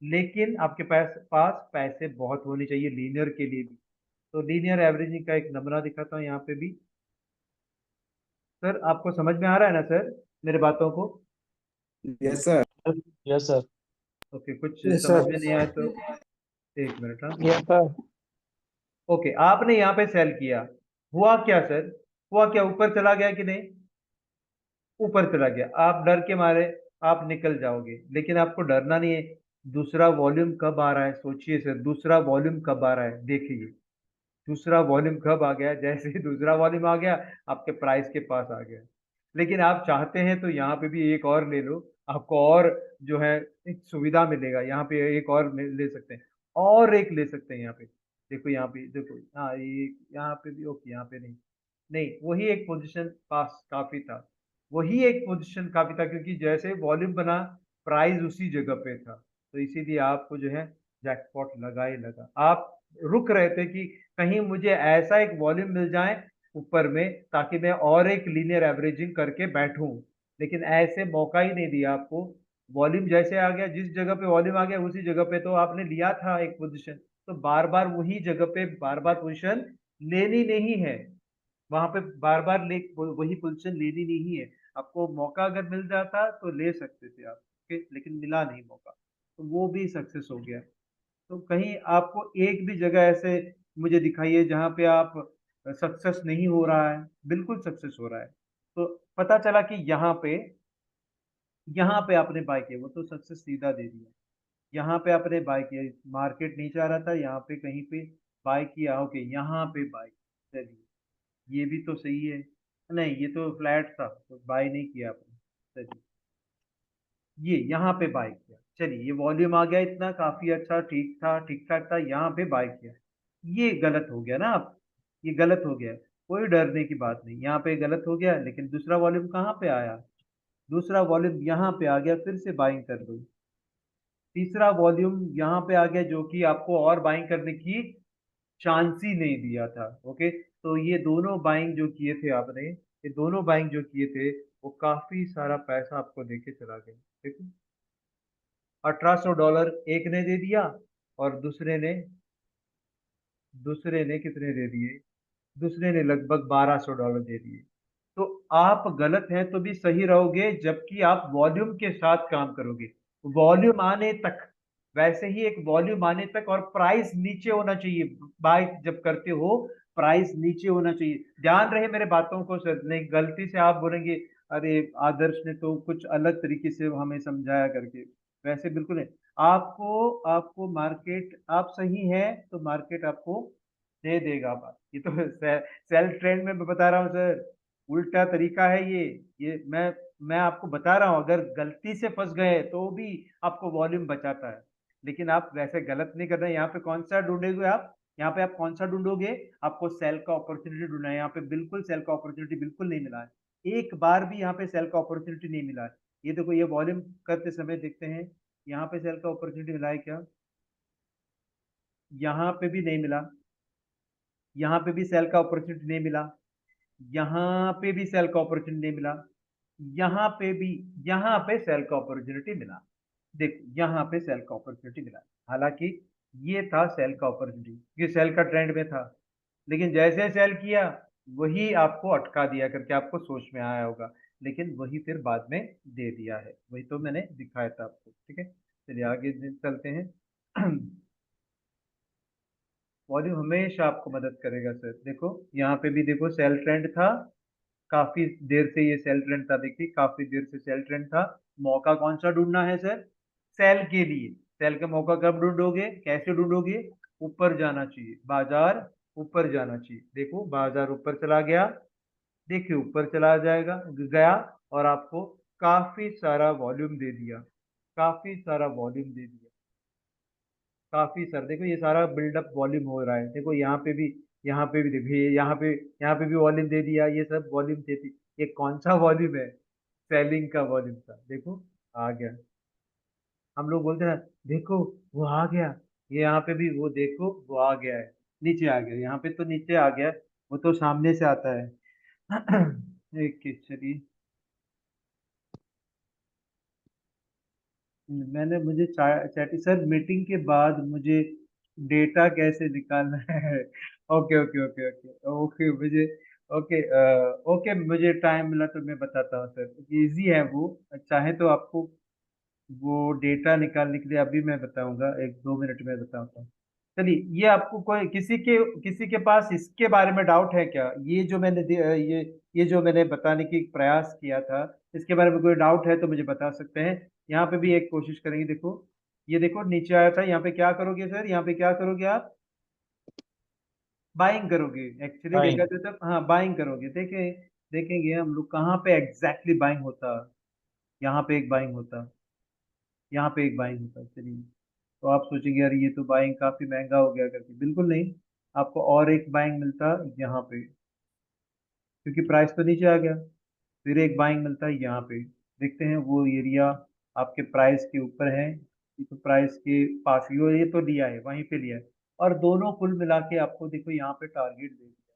लेकिन आपके पास पास पैसे बहुत होने चाहिए लीनियर के लिए भी। तो लीनियर एवरेजिंग का एक नमूना दिखाता हूँ यहाँ पे भी। सर आपको समझ में आ रहा है ना सर मेरे बातों को? Yes sir. Yes sir. Okay, कुछ यस समझ सर। में नहीं आया तो एक मिनट। हाँ, यस सर। ओके, आपने यहाँ पे सेल किया, हुआ क्या सर? हुआ क्या, ऊपर चला गया कि नहीं? ऊपर चला गया, आप डर के मारे आप निकल जाओगे, लेकिन आपको डरना नहीं है। दूसरा वॉल्यूम कब आ रहा है, सोचिए सर, दूसरा वॉल्यूम कब आ रहा है, देखिए। दूसरा वॉल्यूम कब आ गया, जैसे ही दूसरा वॉल्यूम आ गया आपके प्राइस के पास आ गया। लेकिन आप चाहते हैं तो यहाँ पे भी एक और ले लो, आपको और जो है एक सुविधा मिलेगा, यहाँ पे एक और ले सकते हैं, और एक ले सकते हैं यहाँ पे। देखो यहाँ पे, देखो हाँ, ये यहाँ पे भी ओके, यहाँ पे नहीं, नहीं वही एक पोजीशन पास काफी था, वही एक पोजीशन काफी था, क्योंकि जैसे वॉल्यूम बना प्राइस उसी जगह पे था, तो इसीलिए आपको जो है जैकपॉट लगा ही लगा। आप रुक रहे थे कि कहीं मुझे ऐसा एक वॉल्यूम मिल जाए ऊपर में, ताकि मैं और एक लीनियर एवरेजिंग करके बैठूं, लेकिन ऐसे मौका ही नहीं दिया आपको। वॉल्यूम जैसे आ गया, जिस जगह पे वॉल्यूम आ गया उसी जगह पे तो आपने लिया था एक पोजीशन, तो बार बार वही जगह पे बार बार पोजीशन लेनी नहीं है, वहां पे बार बार ले वही पोजीशन लेनी नहीं है। आपको मौका अगर मिल जाता तो ले सकते थे आप, लेकिन मिला नहीं मौका, तो वो भी सक्सेस हो गया। तो कहीं आपको एक भी जगह ऐसे मुझे दिखाइए जहां पे आप सक्सेस नहीं हो रहा है, बिल्कुल सक्सेस हो रहा है। तो पता चला कि यहाँ पे आपने बाय किया, वो तो सक्सेस सीधा दे दिया। यहाँ पे आपने बाय किया, मार्केट नीचे आ रहा था, यहाँ पे कहीं पे बाय किया, ओके यहाँ पे बाय, चलिए ये भी तो सही है। नहीं, ये तो फ्लैट था तो बाय नहीं किया आपने, चलिए ये यहाँ पे बाय किया, चलिए ये वॉल्यूम आ गया इतना, काफी अच्छा, ठीक था, ठीक ठाक था, यहाँ पे बाय किया, ये गलत हो गया ना आप, ये गलत हो गया। कोई डरने की बात नहीं, यहाँ पे गलत हो गया, लेकिन दूसरा वॉल्यूम कहाँ पे आया? दूसरा वॉल्यूम यहाँ पे आ गया, फिर से बाइंग कर दो। तीसरा वॉल्यूम यहाँ पे आ गया, जो कि आपको और बाइंग करने की चांस ही नहीं दिया था। ओके, तो ये दोनों बाइंग जो किए थे आपने, ये दोनों बाइंग जो किए थे, वो काफी सारा पैसा आपको देके चला गया। देखो, $1800 एक ने दे दिया, और दूसरे ने कितने दे दिए? दूसरे ने लगभग $1200 दे दिए। तो आप गलत हैं तो भी सही रहोगे, जबकि आप वॉल्यूम के साथ काम करोगे, वॉल्यूम आने तक, वैसे ही एक वॉल्यूम आने तक, और प्राइस नीचे होना चाहिए, बाय जब करते हो प्राइस नीचे होना चाहिए। ध्यान रहे मेरे बातों को सर, नहीं गलती से आप बोलेंगे अरे आदर्श ने तो कुछ अलग तरीके से हमें समझाया करके, वैसे बिल्कुल नहीं। आपको आपको मार्केट, आप सही है तो मार्केट आपको दे देगा बात, ये तो सेल्फ ट्रेंड में मैं बता रहा हूँ सर, उल्टा तरीका है ये मैं आपको बता रहा हूँ, अगर गलती से फंस गए तो भी आपको वॉल्यूम बचाता है, लेकिन आप वैसे गलत नहीं कर रहे हैं। यहाँ पे कौन सा ढूंढोगे आप? यहाँ पे आप कौन सा ढूंढोगे? आपको सेल का अपॉर्चुनिटी ढूंढना है, यहाँ पे बिल्कुल सेल का अपॉर्चुनिटी बिल्कुल नहीं मिला है, एक बार भी यहाँ पे सेल का अपॉर्चुनिटी नहीं मिला है। ये देखो, ये वॉल्यूम करते समय देखते हैं यहाँ पे सेल का अपॉर्चुनिटी मिला है क्या? यहाँ पे भी नहीं मिला, यहाँ पे भी सेल का अपॉर्चुनिटी नहीं मिला, यहाँ पे भी सेल का अपॉर्चुनिटी नहीं मिला, यहाँ पे भी, यहाँ पे सेल का अपॉर्चुनिटी मिला। देखो यहाँ पे सेल का अपॉर्चुनिटी मिला, हालांकि ये था सेल का अपॉर्चुनिटी, ये सेल का ट्रेंड में था, लेकिन जैसे सेल किया वही आपको अटका दिया करके आपको सोच में आया होगा, लेकिन वही फिर बाद में दे दिया है, वही तो मैंने दिखाया था आपको। ठीक है, चलिए आगे चलते हैं। वॉल्यूम हमेशा आपको मदद करेगा सर। देखो यहाँ पे भी देखो सेल ट्रेंड था, काफी देर से ये सेल ट्रेंड था, देखिए काफी देर से सेल ट्रेंड था। मौका कौन सा ढूंढना है सर? सेल के लिए। सेल का मौका कब ढूंढोगे, कैसे ढूंढोगे? ऊपर जाना चाहिए, बाजार ऊपर जाना चाहिए। देखो बाजार ऊपर चला गया, देखिए ऊपर चला जाएगा, गया, और आपको काफी सारा वॉल्यूम दे दिया, काफी सारा वॉल्यूम दे दिया, काफी सर। देखो ये सारा बिल्डअप वॉल्यूम हो रहा है, देखो यहाँ पे भी देखो, ये यहाँ पे भी वॉल्यूम दे दिया, ये सब वॉल्यूम दे दी। ये कौन सा वॉल्यूम है? सेलिंग का वॉल्यूम था, देखो आ गया। हम लोग बोलते हैं देखो वो आ गया, ये यहाँ पे भी वो देखो वो आ गया है, नीचे आ गया, यहाँ पे तो नीचे आ गया, वो तो सामने से आता है। एक चलिए, मैंने मुझे चैटी सर मीटिंग के बाद मुझे डेटा कैसे निकालना है। Okay okay okay okay okay मुझे ओके ओके मुझे टाइम मिला तो मैं बताता हूँ सर, इजी है वो। चाहे तो आपको वो डेटा निकालने के लिए अभी मैं बताऊंगा, 1-2 मिनट में बताता हूँ। चलिए, ये आपको कोई किसी के पास इसके बारे में डाउट है क्या? ये जो मैंने ये जो मैंने बताने की प्रयास किया था, इसके बारे में कोई डाउट है तो मुझे बता सकते हैं। यहाँ पे भी एक कोशिश करेंगे। देखो, ये देखो नीचे आया था, यहाँ पे क्या करोगे सर? यहाँ पे क्या करोगे आप? बाइंग करोगे। एक्चुअली देखा बाइंग। जाए तो हाँ, बाइंग करोगे। देखेंगे हम लोग कहाँ पे एग्जैक्टली बाइंग होता। यहाँ पे एक बाइंग होता, यहाँ पे एक बाइंग होता। चलिए, तो आप सोचेंगे यार ये तो बाइंग काफी महंगा हो गया करके, बिल्कुल नहीं। आपको और एक बाइंग मिलता यहाँ पे, क्योंकि प्राइस तो नीचे आ गया। फिर एक बाइंग मिलता है यहाँ पे। देखते हैं वो एरिया आपके प्राइस के ऊपर है, ये तो प्राइस के पास ये तो लिया है, वहीं पे लिया है। और दोनों कुल मिला के आपको देखो यहाँ पे टारगेट दे दिया।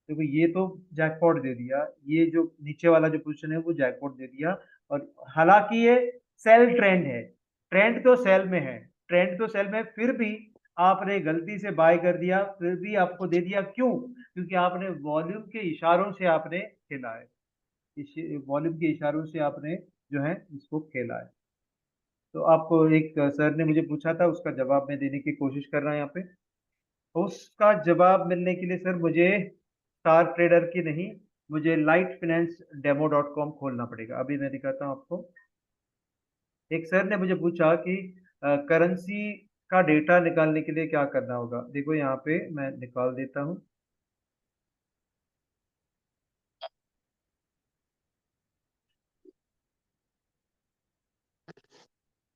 देखो ये तो जैकपॉट दे दिया, ये जो नीचे वाला जो पोजीशन है वो जैकपॉट दे दिया। और हालांकि ये सेल ट्रेंड है, ट्रेंड तो सेल में है, ट्रेंड तो सेल में, फिर भी आपने गलती से बाय कर दिया, फिर भी आपको दे दिया। क्यों? क्योंकि आपने वॉल्यूम के इशारों से आपने खेला है, इस वॉल्यूम के इशारों से आपने जो है इसको खेला है। तो आपको एक सर ने मुझे पूछा था, उसका जवाब मैं देने की कोशिश कर रहा हूँ यहाँ पे। उसका जवाब मिलने के लिए सर मुझे स्टार ट्रेडर की नहीं, मुझे लाइट फाइनेंस डेमो .com खोलना पड़ेगा। अभी मैं दिखाता हूँ आपको। एक सर ने मुझे पूछा कि करेंसी का डेटा निकालने के लिए क्या करना होगा। देखो यहाँ पे मैं निकाल देता हूँ।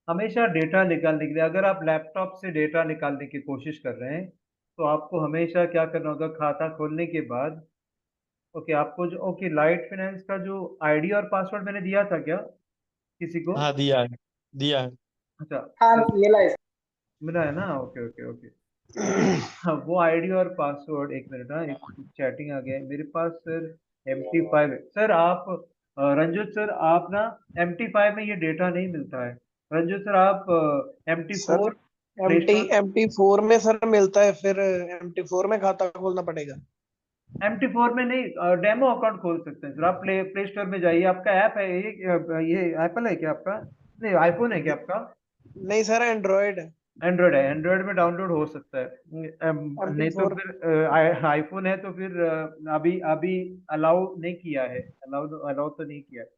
हमेशा डेटा निकालने के लिए, अगर आप लैपटॉप से डेटा निकालने की कोशिश कर रहे हैं, तो आपको हमेशा क्या करना होगा, खाता खोलने के बाद ओके आपको जो ओके लाइट फाइनेंस का जो आईडी और पासवर्ड मैंने दिया था क्या किसी को? हाँ दिया है, दिया है। अच्छा, हाँ तो मिला है। मिला है ना? Okay okay okay. हाँ, वो आईडी और पासवर्ड, एक मिनट। हाँ, एक चैटिंग आ गया है मेरे पास सर। MT5 है सर। आप रंजोत सर, आप ना MT5 में ये डेटा नहीं मिलता है। रंजोत सर, आप sir MT4 play MT store, MT4 में सर मिलता है, फिर MT4 में खाता खोलना पड़ेगा। MT4 में नहीं, डेमो अकाउंट खोल सकते हैं सर। आप प्ले स्टोर में जाइए, आपका ऐप है ये एप्पल है क्या आपका? नहीं, आईफोन है क्या आपका? नहीं सर, एंड्रॉयड है। एंड्रॉयड है, एंड्रॉयड में डाउनलोड हो सकता है। एमटी नहीं तो फोर फिर आईफोन है तो फिर अभी अभी अलाउ नहीं किया है, अलाउ अलाउ तो नहीं किया है।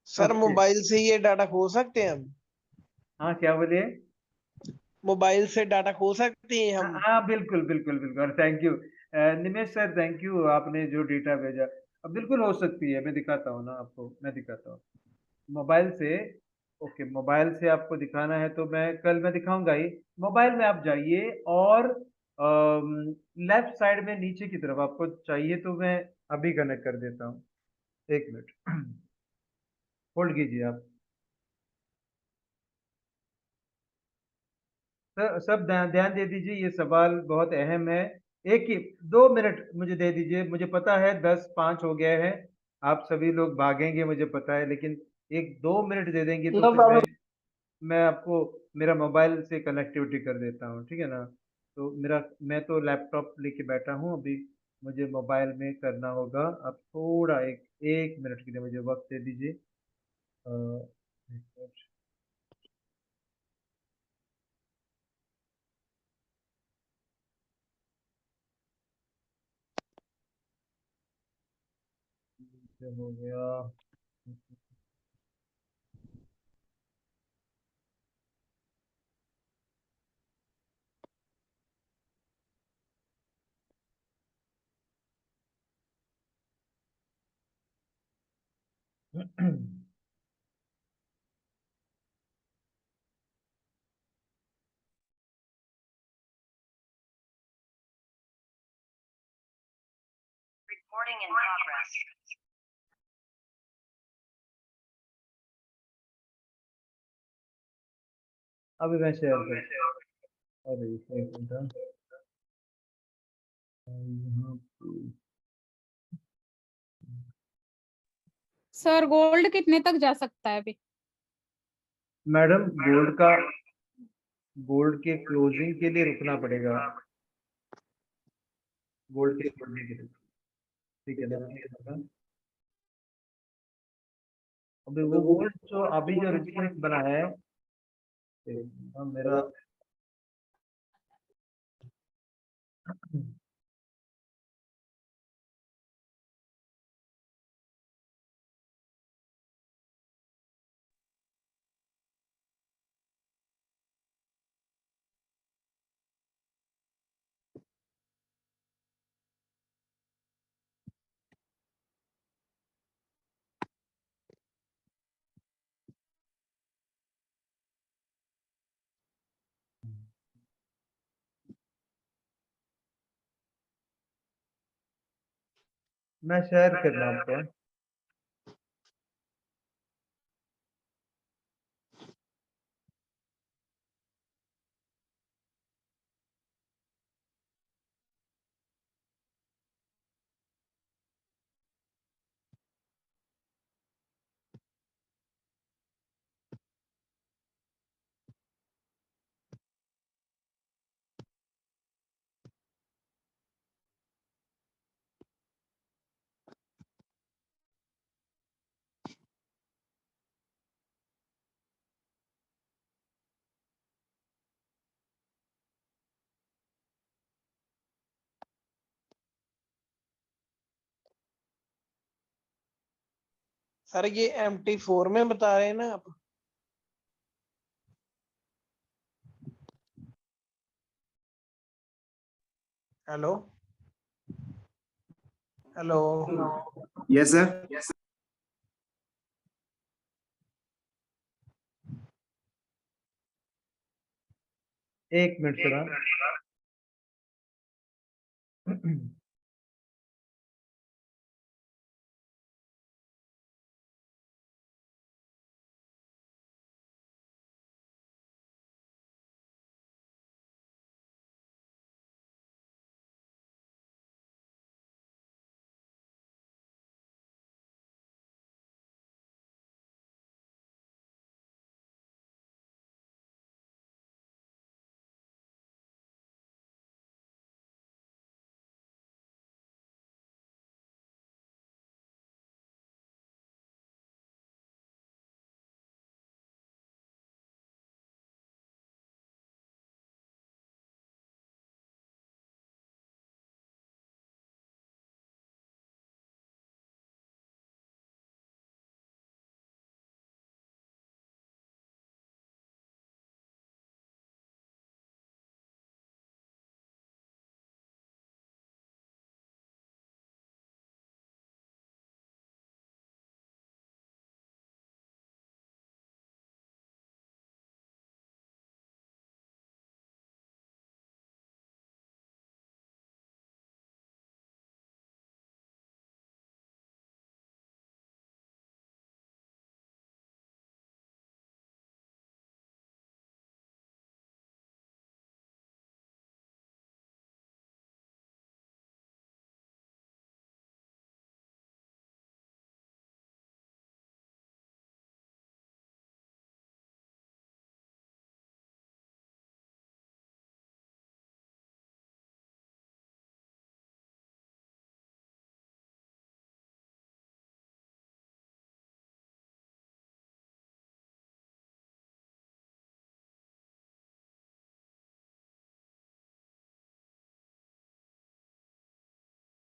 Sir okay. मोबाइल से ये डाटा खोल सकते हैं हम? हाँ, क्या बोलिए? मोबाइल से डाटा खोल सकते हैं हाँ हम? हाँ, बिल्कुल बिल्कुल बिल्कुल, thank you Nimesh sir, thank you, आपने जो डेटा भेजा। अब बिल्कुल हो सकती है, मैं दिखाता हूँ ना आपको, मैं दिखाता हूँ मोबाइल से। ओके, मोबाइल से आपको दिखाना है तो मैं दिखाऊंगा ही। मोबाइल में आप जाइए और लेफ्ट साइड में नीचे की तरफ आपको चाहिए तो मैं अभी कनेक्ट कर देता हूँ। 1 मिनट होल्ड कीजिए आप। सर सब ध्यान दे दीजिए, ये सवाल बहुत अहम है। एक ही 2 मिनट मुझे दे दीजिए। मुझे पता है 10:05 हो गया है, आप सभी लोग भागेंगे मुझे पता है, लेकिन 1-2 मिनट दे देंगे तो नो फिर प्रॉब्लम। मैं आपको मेरा मोबाइल से कनेक्टिविटी कर देता हूँ, ठीक है ना? तो मैं तो लैपटॉप लेके बैठा हूँ अभी, मुझे मोबाइल में करना होगा। आप थोड़ा एक 1 मिनट के लिए मुझे वक्त दे दीजिए। 1 मिनट। ये हो गया। Recording in progress. अभी मैं शेयर कर, अरे एक मिनट। यहाँ पे सर गोल्ड कितने तक जा सकता है अभी? मैडम गोल्ड के क्लोजिंग के लिए रुकना पड़ेगा, गोल्ड के क्लोजिंग के लिए। ठीक है ना। अभी वो गोल्ड जो अभी जो रिफरेंस बना है, मेरा मैं शेयर कर रहा हूँ आपको। सर ये MT4 में बता रहे हैं ना आप? Hello hello. Yes sir. एक मिनट सर।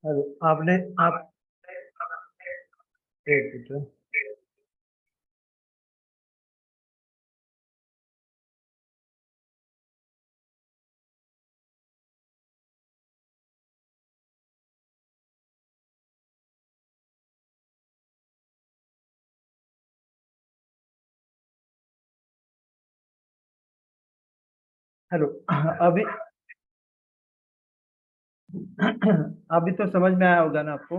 हेलो, आपने आप एक मिनट। हेलो, अभी अभी तो समझ में आया होगा ना आपको।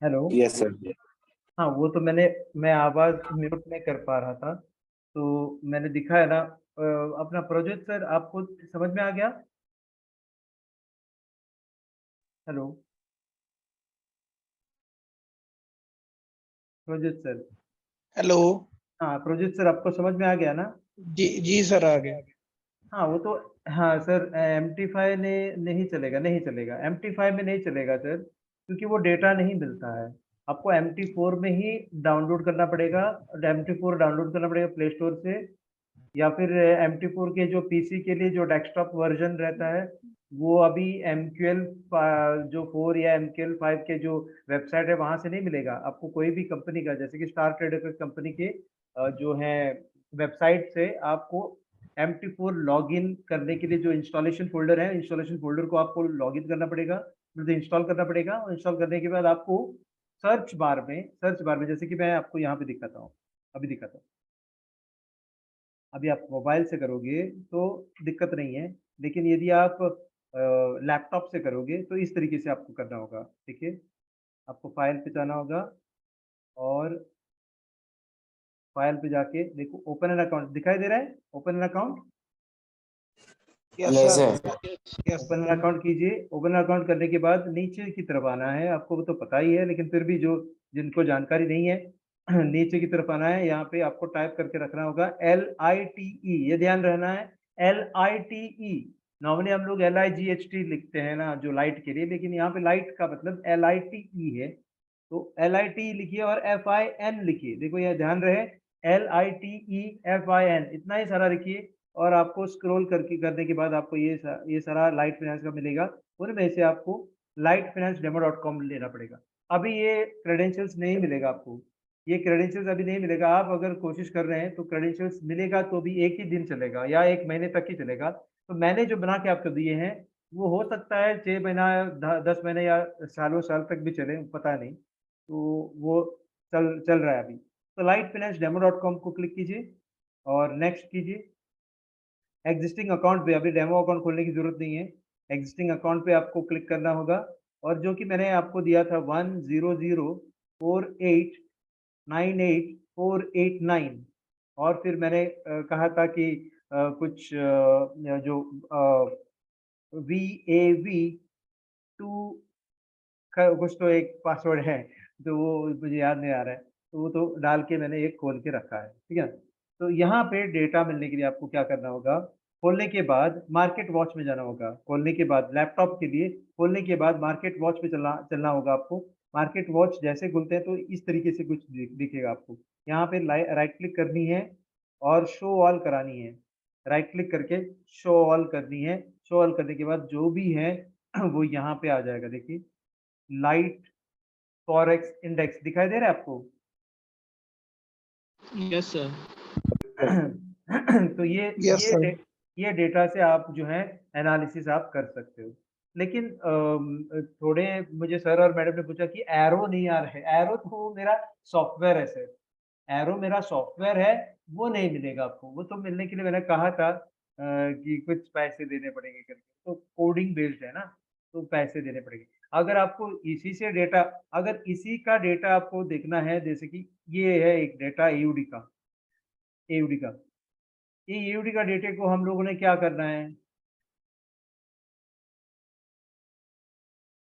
हेलो। Yes sir. हाँ, वो तो मैं आवाज म्यूट नहीं कर पा रहा था, तो मैंने दिखाया ना। अपना प्रोजेक्ट सर आपको समझ में आ गया। Hello project sir. हेलो हाँ प्रोजेक्ट सर, आपको समझ में आ गया ना? जी जी सर, आ गया। हाँ वो तो, हाँ सर MT5 ने नहीं चलेगा, नहीं चलेगा MT5 में, नहीं चलेगा सर, क्योंकि वो डेटा नहीं मिलता है। आपको MT4 में ही डाउनलोड करना पड़ेगा। MT4 डाउनलोड करना पड़ेगा प्ले स्टोर से, या फिर MT4 के जो पीसी के लिए जो डेस्कटॉप वर्जन रहता है, वो अभी MQL जो 4 या MQL5 के जो वेबसाइट है वहां से नहीं मिलेगा आपको। कोई भी कंपनी का, जैसे कि स्टार ट्रेडर कंपनी के जो है वेबसाइट से आपको MT4 लॉगिन करने के लिए जो इंस्टॉलेशन फोल्डर है, इंस्टॉलेशन फोल्डर को आपको लॉगिन करना पड़ेगा, मतलब इंस्टॉल करना पड़ेगा। और इंस्टॉल करने के बाद आपको सर्च बार में जैसे कि मैं आपको यहाँ पे दिखाता हूँ, अभी दिखाता हूँ। अभी आप मोबाइल से करोगे तो दिक्कत नहीं है, लेकिन यदि आप लैपटॉप से करोगे तो इस तरीके से आपको करना होगा। देखिए, आपको फाइल पे जाना होगा और फाइल पे जाके देखो, ओपन एन अकाउंट दिखाई दे रहा है, open an account, yes Yes, sir, sir. Yes. Open an account कीजिए। ओपन एन अकाउंट करने के बाद नीचे की तरफ आना है, आपको तो पता ही है, लेकिन फिर भी जो जिनको जानकारी नहीं है नीचे की तरफ आना है। यहाँ पे आपको टाइप करके रखना होगा LITE, ये ध्यान रहना है, LITE। नॉर्मली हम लोग LIGHT लिखते हैं ना, जो लाइट के लिए, लेकिन यहाँ पे लाइट का मतलब LITE है। तो LITE लिखिए और FIN लिखिए। देखो ये ध्यान रहे, LITE इतना ही सारा लिखिए। और आपको स्क्रॉल करके करने के बाद आपको ये सारा लाइट फाइनेंस का मिलेगा। उनमें से आपको lightfinance.demo.com लेना पड़ेगा। अभी ये क्रेडेंशियल्स नहीं मिलेगा आपको, ये क्रेडेंशियल्स अभी नहीं मिलेगा। आप अगर कोशिश कर रहे हैं तो क्रेडेंशियल्स मिलेगा तो भी एक ही दिन चलेगा या 1 महीने तक ही चलेगा। तो मैंने जो बना के आपको दिए हैं, वो हो सकता है 6 महीना, 10 महीने या सालों साल तक भी चले, पता नहीं। तो वो चल रहा है अभी। तो lightfinance.demo.com को क्लिक कीजिए और नेक्स्ट कीजिए। एग्जिस्टिंग अकाउंट पे, अभी डेमो अकाउंट खोलने की जरूरत नहीं है। एग्जिस्टिंग अकाउंट पे आपको क्लिक करना होगा, और जो कि मैंने आपको दिया था 100489848 और फिर मैंने कहा था कि कुछ जो VAV2 कुछ तो एक पासवर्ड है, तो वो मुझे याद नहीं आ रहा है, तो वो तो डाल के मैंने एक खोल के रखा है, ठीक है। तो यहाँ पे डेटा मिलने के लिए आपको क्या करना होगा, खोलने के बाद मार्केट वॉच में जाना होगा। खोलने के बाद लैपटॉप के लिए, खोलने के बाद मार्केट वॉच पे चलना चलना होगा आपको। मार्केट वॉच जैसे खुलते हैं तो इस तरीके से कुछ दिखेगा आपको। यहाँ पे राइट क्लिक करनी है और शो ऑल करानी है। राइट क्लिक करके शो ऑल करनी है। शो ऑल करने के बाद जो भी है वो यहाँ पे आ जाएगा। देखिए, लाइट फॉरेक्स इंडेक्स दिखाई दे रहा है आपको? Yes sir. तो यस सर। ये डेटा से आप जो है एनालिसिस आप कर सकते हो। लेकिन थोड़े मुझे सर और मैडम ने पूछा कि एरो नहीं आ रहा है। एरो तो मेरा सॉफ्टवेयर है सर, एरो मेरा सॉफ्टवेयर है, वो नहीं मिलेगा आपको। वो तो मिलने के लिए मैंने कहा था कि कुछ पैसे देने पड़ेंगे करके, तो कोडिंग बेस्ड है ना, तो पैसे देने पड़ेंगे। अगर आपको इसी से डेटा, अगर इसी का डेटा आपको देखना है, जैसे कि ये है एक डेटा AUD का, AUD का, ये AUD का डेटे को हम लोगों ने क्या करना है,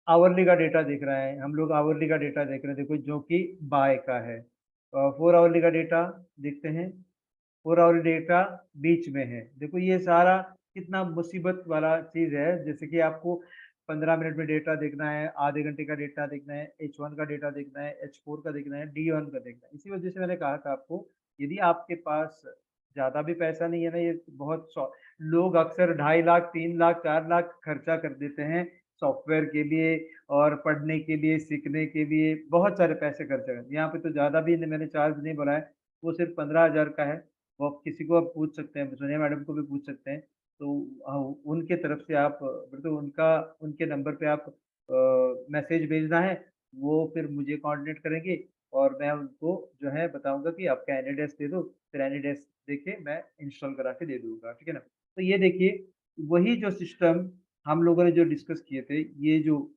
आवरली का डेटा देख रहा है, हम लोग आवरली का डेटा देख रहे हैं। देखो जो कि बाय का है, 4 आवरली का डेटा देखते हैं। 4 आवर डेटा बीच में है। देखो ये सारा कितना मुसीबत वाला चीज है। जैसे कि आपको 15 मिनट में डेटा देखना है, आधे घंटे का डेटा देखना है, H1 का डेटा देखना है, H4 का देखना है, D1 का देखना है। इसी वजह से मैंने कहा था आपको, यदि आपके पास ज्यादा भी पैसा नहीं है ना, ये बहुत लोग अक्सर 2.5 लाख 3 लाख 4 लाख खर्चा कर देते हैं सॉफ्टवेयर के लिए, और पढ़ने के लिए, सीखने के लिए बहुत सारे पैसे खर्च कर। यहाँ पे तो ज्यादा भी मैंने चार्ज नहीं बोला है, वो सिर्फ 15,000 का है। वो आप किसी को आप पूछ सकते हैं, सोनिया मैडम को भी पूछ सकते हैं। तो उनके तरफ से आप, तो उनके नंबर पे आप मैसेज भेजना है, वो फिर मुझे कोऑर्डिनेट करेंगे और मैं उनको जो है बताऊंगा कि आपका एनएडेस दे दो, फिर एनएडेस देके मैं इंस्टॉल करा के दे दूंगा, ठीक है ना। तो ये देखिए, वही जो सिस्टम हम लोगों ने जो डिस्कस किए थे, ये जो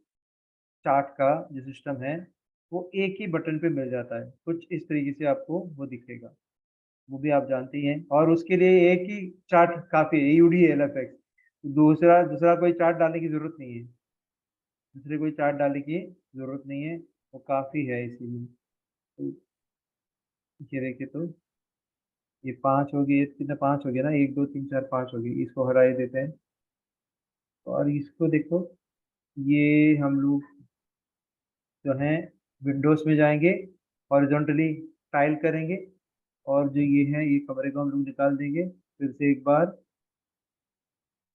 चार्ट का जो सिस्टम है, वो एक ही बटन पे मिल जाता है। कुछ इस तरीके से आपको वो दिखेगा, वो भी आप जानते ही हैं। और उसके लिए एक ही चार्ट काफ़ी है, AUD LFX। दूसरा दूसरा कोई चार्ट डालने की ज़रूरत नहीं है, दूसरे कोई चार्ट डालने की ज़रूरत नहीं है, वो काफ़ी है इसीलिए। तो ये देखिए, तो ये 5 होगी, ये कितना 5 हो गया ना, 1 2 3 4 5 होगी, इसको हटा ही देते हैं। और इसको देखो, ये हम लोग जो है विंडोज में जाएंगे, हॉरिजॉन्टली टाइल करेंगे, और जो ये है ये कमरे को हम लोग निकाल देंगे फिर से एक बार।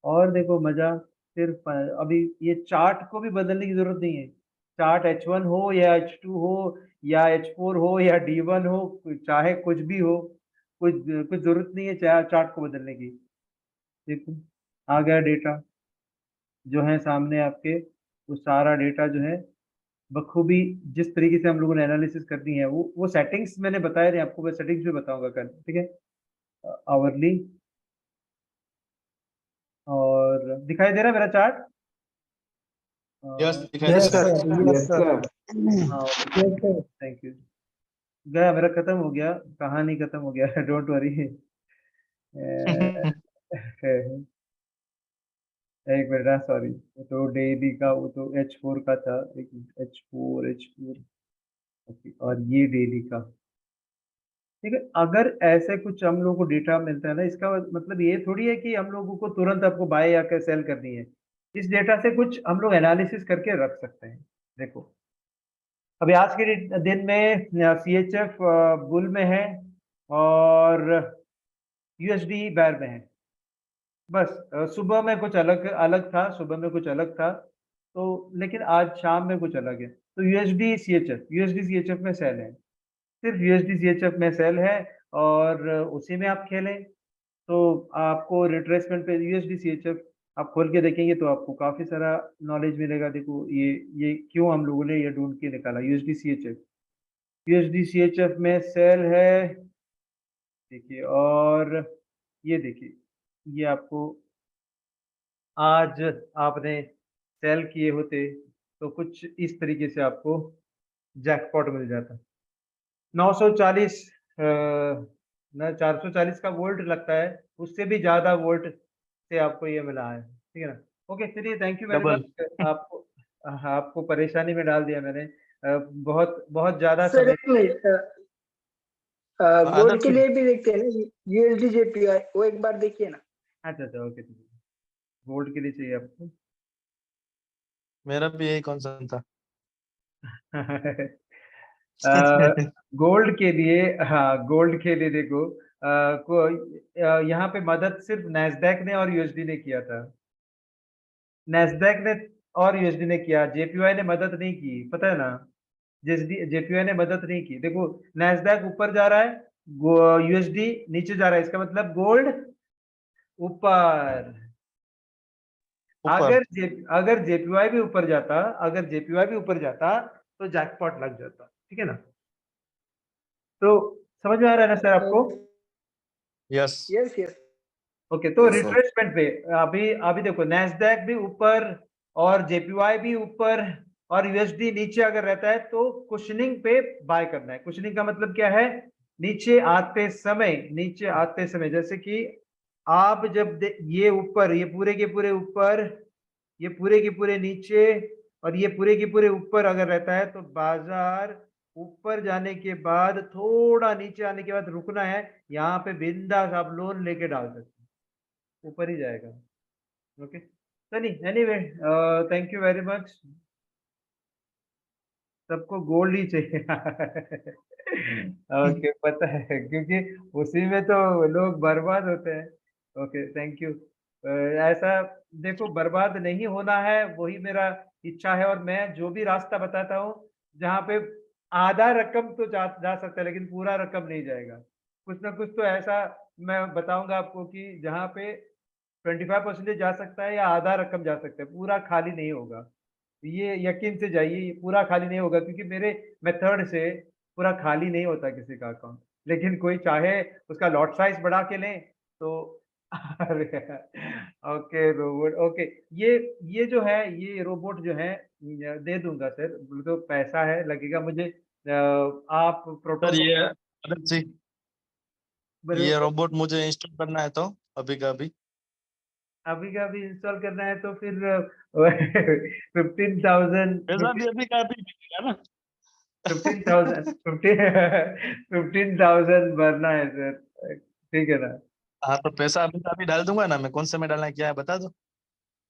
और देखो मजा, सिर्फ अभी ये चार्ट को भी बदलने की जरूरत नहीं है। चार्ट H1 हो या H2 हो या H4 हो या D1 हो, चाहे कुछ भी हो, कुछ कुछ जरूरत नहीं है चाहे चार्ट को बदलने की। देखो आ गया डेटा जो है सामने आपके, वो सारा डेटा जो है बखूबी जिस तरीके से हम लोगों ने एनालिसिस करनी है, वो सेटिंग्स मैंने बताया नहीं आपको, मैं सेटिंग्स भी बताऊंगा कल, ठीक है। आवरली, और दिखाई दे रहा है मेरा चार्ट? यस, दिखाई दे यस रहा है। Sir, yes sir. हाँ, थैंक यू। गया मेरा, खत्म हो गया, कहानी खत्म हो गया। Don't worry. एक मिनट, सॉरी, वो तो डेली का, वो तो H4 का था, एक H4 ओके, और ये डेली का, ठीक है। अगर ऐसे कुछ हम लोगों को डेटा मिलता है ना, इसका मतलब ये थोड़ी है कि हम लोगों को तुरंत आपको बाय या सेल करनी है। इस डेटा से कुछ हम लोग एनालिसिस करके रख सकते हैं। देखो अभी आज के दिन में CHF बुल में है और USD बैर में है। बस सुबह में कुछ अलग अलग था, सुबह में कुछ अलग था, तो लेकिन आज शाम में कुछ अलग है। तो यूएसडी सीएचएफ में सेल है, सिर्फ यूएसडी सीएचएफ में सेल है, और उसी में आप खेलें तो आपको रिट्रेसमेंट पे यूएसडी सीएचएफ आप खोल के देखेंगे तो आपको काफी सारा नॉलेज मिलेगा। देखो ये क्यों हम लोगों ने ये ढूंढ के निकाला, यूएसडी सीएचएफ में सेल है, देखिए। और ये देखिए, ये आपको आज आपने सेल किए होते तो कुछ इस तरीके से आपको जैकपॉट मिल जाता। 940 ना 440 का वोल्ट लगता है, उससे भी ज्यादा वोल्ट से आपको ये मिला है, ठीक है ना। ओके चलिए, thank you very double. Much. आपको आपको परेशानी में डाल दिया मैंने, बहुत बहुत ज्यादा सर समय। एक मिनट, आदत गोल्ड के से लिए भी देखते हैं ना, यूएसडी जेपीआई, वो एक बार देखिए ना। अच्छा अच्छा, ओके, गोल्ड के लिए चाहिए आपको? मेरा भी यही कॉन्सर्न था। गोल्ड के लिए, हाँ गोल्ड के लिए देखो, यहाँ पे मदद सिर्फ नैस्डैक ने और यूएसडी ने किया था। नैस्डैक ने और यूएसडी ने किया, जेपीवाई ने मदद नहीं की, पता है ना। जेपीवाई ने मदद नहीं की। देखो नैस्डैक ऊपर जा रहा है, यूएसडी नीचे जा रहा है, इसका मतलब गोल्ड ऊपर। ऊपर। अगर जेपीवाई भी ऊपर जाता, अगर जेपीवाई भी ऊपर जाता तो जैकपॉट लग जाता, ठीक है ना। तो समझ में आ रहा है ना सर आपको? यस। Yes yes. ओके, तो Yes, sir. रिट्रेसमेंट पे अभी अभी देखो, नैस्डैक भी ऊपर और जेपीवाई भी ऊपर और यूएसडी नीचे अगर रहता है तो कुशनिंग पे बाय करना है। कुशनिंग का मतलब क्या है? नीचे आते समय, नीचे आते समय, जैसे कि आप जब ये ऊपर, ये पूरे के पूरे ऊपर, ये पूरे के पूरे नीचे और ये पूरे के पूरे ऊपर अगर रहता है तो बाजार ऊपर जाने के बाद थोड़ा नीचे आने के बाद रुकना है, यहाँ पे बिंदास आप लोन लेके डाल सकते हैं, ऊपर ही जाएगा। ओके चलिए, anyway thank you very much. सबको गोल्ड ही चाहिए। ओके पता है, क्योंकि उसी में तो लोग बर्बाद होते हैं। Okay thank you. ऐसा देखो, बर्बाद नहीं होना है वही मेरा इच्छा है, और मैं जो भी रास्ता बताता हूँ जहाँ पे आधा रकम तो जा सकता है लेकिन पूरा रकम नहीं जाएगा, कुछ ना कुछ तो ऐसा मैं बताऊंगा आपको कि जहाँ पे 25% जा सकता है या आधा रकम जा सकता है, पूरा खाली नहीं होगा। ये यकीन से जाइए, ये पूरा खाली नहीं होगा, क्योंकि मेरे मेथड से पूरा खाली नहीं होता किसी का अकाउंट। लेकिन कोई चाहे उसका लॉट साइज बढ़ा के लें तो ओके रोबोट, ओके, ये जो है, ये रोबोट जो है दे दूंगा सर, तो पैसा है लगेगा मुझे। आप सर प्रोटोकॉल ये अमित जी, ये रोबोट मुझे इंस्टॉल करना है तो अभी का अभी। अभी का भी इंस्टॉल करना है तो फिर 15,000, पैसा भी अभी का अभी मिलेगा ना। 15,000 15,000 भरना है सर। ठीक है ना? हाँ तो पैसा अभी का अभी डाल दूंगा ना मैं, कौन से में डालना है क्या है बता दो,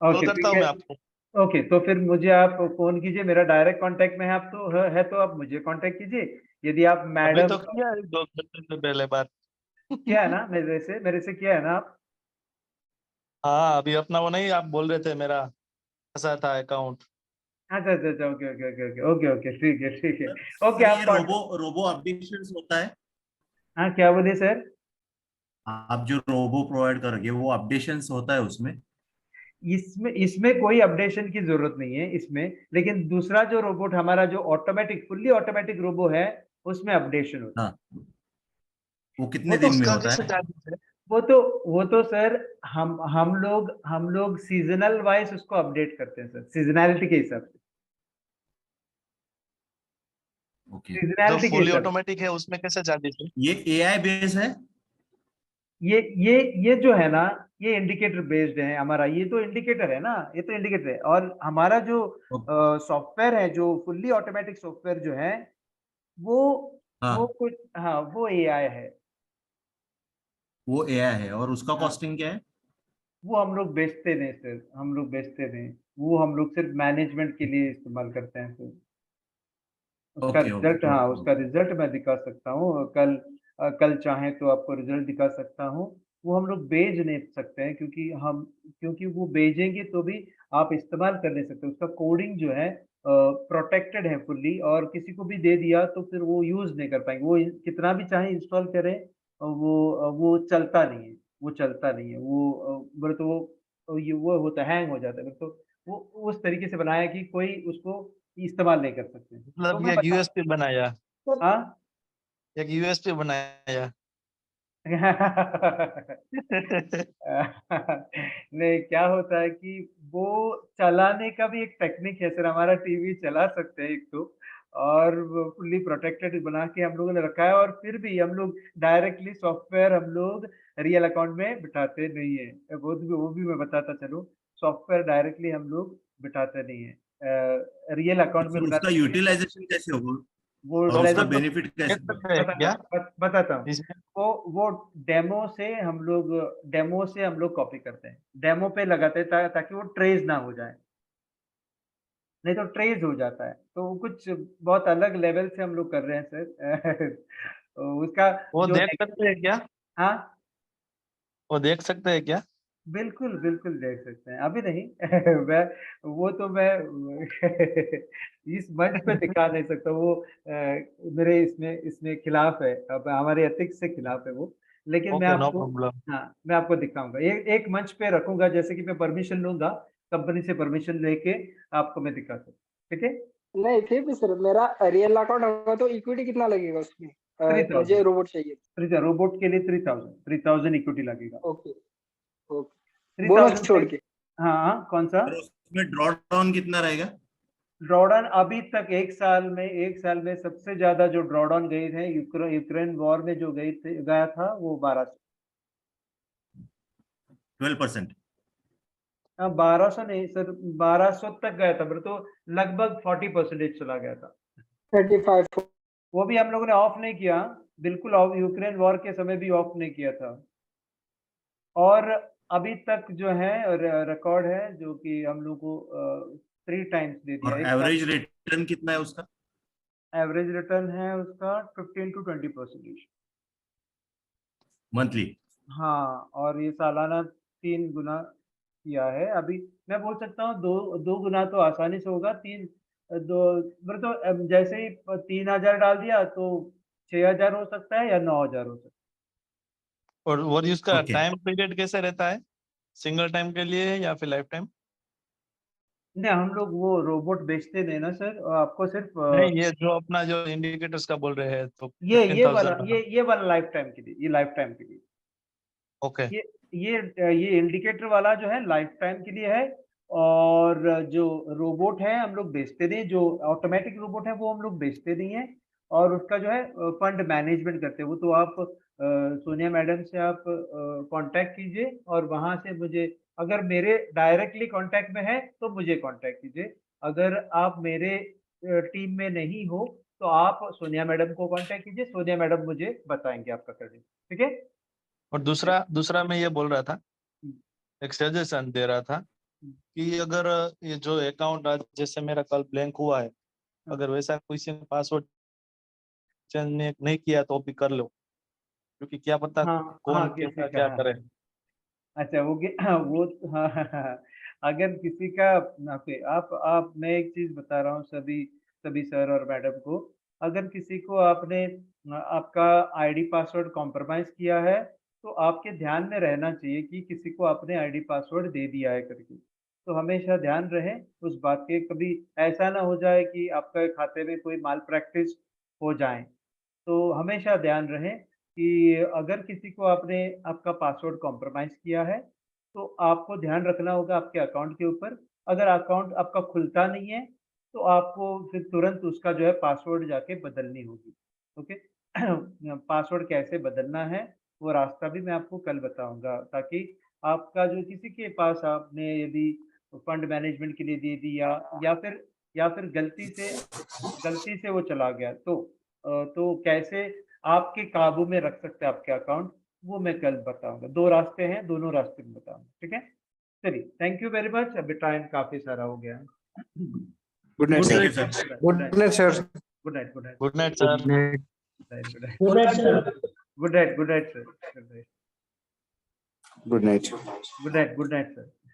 कॉल ओके करता ठीक हूँ है। मैं आपको। ओके तो फिर मुझे आप फोन कीजिए, मेरा डायरेक्ट कांटेक्ट में है, आप तो है तो आप मुझे कांटेक्ट कीजिए। यदि आप अभी मैडम तो किया है 2 घंटे से पहले बात। किया है ना मेरे से किया है ना आप? हाँ अभी अपना वो नहीं, आप बोल रहे थे मेरा फंसा था अकाउंट। अच्छा अच्छा अच्छा, okay okay okay okay okay okay, ठीक है ठीक है। ओके सर आप ये रोबो रोबो अपडेशन होता है, हाँ क्या बोले सर? आप जो रोबो प्रोवाइड करोगे वो अपडेशन होता है उसमें? इसमें इसमें कोई अपडेशन की जरूरत नहीं है इसमें, लेकिन दूसरा जो रोबोट हमारा जो ऑटोमेटिक फुल्ली ऑटोमेटिक रोबो है उसमें अपडेशन होता है। हाँ, वो कितने वो तो दिन में उसका होता कैसे है? चार्जेस है? वो तो सर हम लोग सीजनल वाइज उसको अपडेट करते हैं सर, सीजनैलिटी के हिसाब से, ओके। जो सीजनैलिटी के फुली हिसाब से। ऑटोमेटिक है उसमें कैसे चार्जेस है? ये एआई बेस है? ये ये ये जो है ना, ये इंडिकेटर बेस्ड है हमारा, ये तो इंडिकेटर है ना, ये तो इंडिकेटर है। और हमारा जो ओ- सॉफ्टवेयर है, जो फुल्ली ऑटोमेटिक सॉफ्टवेयर जो है, वो वो हाँ, कुछ, हाँ वो एआई है। वो एआई है और उसका हाँ कॉस्टिंग क्या है? वो हम लोग बेचते नहीं सर, हम लोग बेचते नहीं। वो हम लोग सिर्फ मैनेजमेंट के लिए इस्तेमाल करते हैं सर। उसका ओके ओके रिजल्ट, हाँ ओके उसका ओके। रिजल्ट मैं दिखा सकता हूँ कल। कल चाहें तो आपको रिजल्ट दिखा सकता हूँ। वो हम लोग बेच नहीं सकते हैं, क्योंकि वो बेचेंगे तो भी आप इस्तेमाल कर नहीं सकते। उसका कोडिंग जो है प्रोटेक्टेड है फुल्ली, और किसी को भी दे दिया तो फिर वो यूज नहीं कर पाएंगे। वो कितना भी चाहे इंस्टॉल करें, वो चलता नहीं है, वो चलता नहीं है। वो बोले तो वो होता है, हैंग हो जाता है। बोले तो वो उस तरीके से बनाया है कि कोई उसको इस्तेमाल नहीं कर सकते। तो मतलब मैं ये बता, यूएसपी बनाया, हाँ एक यूएसपी बनाया। नहीं, क्या होता है कि वो चलाने का भी एक टेक्निक है सर। हमारा टीवी चला सकते हैं एक तो, और फुल्ली प्रोटेक्टेड बना के हम लोगों ने रखा है। और फिर भी हम लोग डायरेक्टली सॉफ्टवेयर हम लोग रियल अकाउंट में बिठाते नहीं है। वो भी मैं बताता चलूं, सॉफ्टवेयर डायरेक्टली हम लोग बिठाते नहीं है, रियल तो अकाउंट में फिर उसका बनाते हैं। यूटिलाइजेशन कैसे होगा वो और उसका सॉफ्टवेयर तो बेनिफिट देख कैसे होगा? सकते हैं क्या बताता हूँ। इसमें? वो डेमो से हम लोग कॉपी करते हैं, डेमो पे लगाते हैं ताकि वो ट्रेस ना हो जाए। नहीं तो ट्रेस हो जाता है। तो वो कुछ बहुत अलग लेवल से हम लोग कर रहे हैं सर। उसका वो जो देख सकते हैं क्या? हाँ वो देख सकते हैं क्या? बिल्कुल बिल्कुल देख सकते हैं, अभी नहीं। मैं मैं इस मंच पे दिखा नहीं सकता। वो मेरे इसमें इसमें खिलाफ है, अब हमारे एथिक्स से खिलाफ है वो। लेकिन मैं ओके नो आपको, प्रॉब्लम। हाँ मैं आपको दिखाऊंगा, एक मंच पे रखूंगा, जैसे कि मैं परमिशन लूंगा, कंपनी से परमिशन लेके आपको मैं दिखा सकता, ठीक है? नहीं फिर भी सर मेरा रियल अकाउंट होगा तो इक्विटी कितना लगेगा उसमें? मुझे 3000, रोबोट चाहिए। 3000 रोबोट के लिए 3000 इक्विटी लगेगा। ओके ओके, बोनस 3000 छोड़ में, के। हाँ हाँ कौन सा? और उसमें ड्रॉ डाउन कितना रहेगा? ड्रॉडाउन अभी तक एक साल में सबसे ज्यादा जो ड्रॉडाउन गए थे, यूक्रेन वॉर में जो गया था, वो 1200। 12%? 1200 नहीं सर, 1200 तक गया था, फिर तो लगभग 40% चला गया था। 35। वो भी हम लोगों ने ऑफ नहीं किया, बिल्कुल ऑफ, यूक्रेन वॉर के समय भी ऑफ नहीं किया था। और अभी तक जो है रिकॉर्ड है, जो कि हम लोग को 3 टाइम्स दे दिया और एक साथ। एवरेज रिटर्न कितना है उसका? एवरेज रिटर्न है उसका 15 to 20%। मंथली? हाँ, और ये सालाना 3 गुना किया है अभी। मैं बोल सकता हूँ दो दो गुना तो आसानी से होगा। तीन दो मतलब तो जैसे ही 3000 डाल दिया तो 6000 हो सकता है या 9000 हो सकता और इसका ओके। टाइम पीरियड कैसे रहता है? सिंगल टाइम के लिए है या फिर लाइफ टाइम? है। नहीं, हम लोग वो रोबोट बेचते नहीं ना सर, आपको सिर्फ नहीं ये जो अपना जो इंडिकेटर्स का बोल रहे हैं तो ये वाला 15,000 वाला। ये वाला लाइफ टाइम के लिए, ये लाइफ टाइम के लिए। ओके ये ये इंडिकेटर वाला जो है लाइफ टाइम के लिए है। और जो रोबोट है हम लोग बेचते नहीं, जो ऑटोमेटिक रोबोट है वो हम लोग बेचते नहीं है। और उसका जो है फंड मैनेजमेंट करते हैं वो। तो आप सोनिया मैडम से आप कांटेक्ट कीजिए, और वहां से मुझे, अगर मेरे डायरेक्टली कांटेक्ट में है तो मुझे कांटेक्ट कीजिए। अगर आप मेरे टीम में नहीं हो तो आप सोनिया मैडम को कांटेक्ट कीजिए, सोनिया मैडम मुझे बताएंगे आपका क्रेडिट, ठीक है? और दूसरा दूसरा मैं ये बोल रहा था, एक सजेशन दे रहा था कि अगर ये जो अकाउंट आज जैसे मेरा कल ब्लैंक हुआ है, अगर वैसा किसी ने पासवर्ड चेंज नहीं किया तो भी कर लो, क्योंकि क्या पता हाँ कौन हाँ कैसा किसी क्या का, करे। अच्छा वो हाँ, हाँ, हाँ, अगर किसी का, ओके, आप मैं एक चीज बता रहा हूँ सभी सभी सर और मैडम को, अगर किसी को आपने आपका आईडी पासवर्ड कॉम्प्रोमाइज किया है, तो आपके ध्यान में रहना चाहिए कि किसी को आपने आईडी पासवर्ड दे दिया है करके। तो हमेशा ध्यान रहे उस बात के, कभी ऐसा ना हो जाए कि आपके खाते में कोई माल प्रैक्टिस हो जाए। तो हमेशा ध्यान रहे कि अगर किसी को आपने आपका पासवर्ड कॉम्प्रोमाइज़ किया है, तो आपको ध्यान रखना होगा आपके अकाउंट के ऊपर। अगर अकाउंट आपका खुलता नहीं है, तो आपको फिर तुरंत उसका जो है पासवर्ड जाके बदलनी होगी, ओके? पासवर्ड कैसे बदलना है, वो रास्ता भी मैं आपको कल बताऊँगा, ताकि आपका जो किसी के पास आपने यदि फंड मैनेजमेंट के लिए दे दी या फिर गलती से वो चला गया, तो कैसे आपके काबू में रख सकते हैं आपके अकाउंट, वो मैं कल बताऊँगा। 2 रास्ते हैं, दोनों रास्ते में बताऊँगा, ठीक है? चलिए, थैंक यू वेरी मच, अभी टाइम काफ़ी सारा हो गया है। Good night thank sir. You sir. Good night sir. Good night good night good night sir. Good night good night good night good night sir, good night. Good night sir.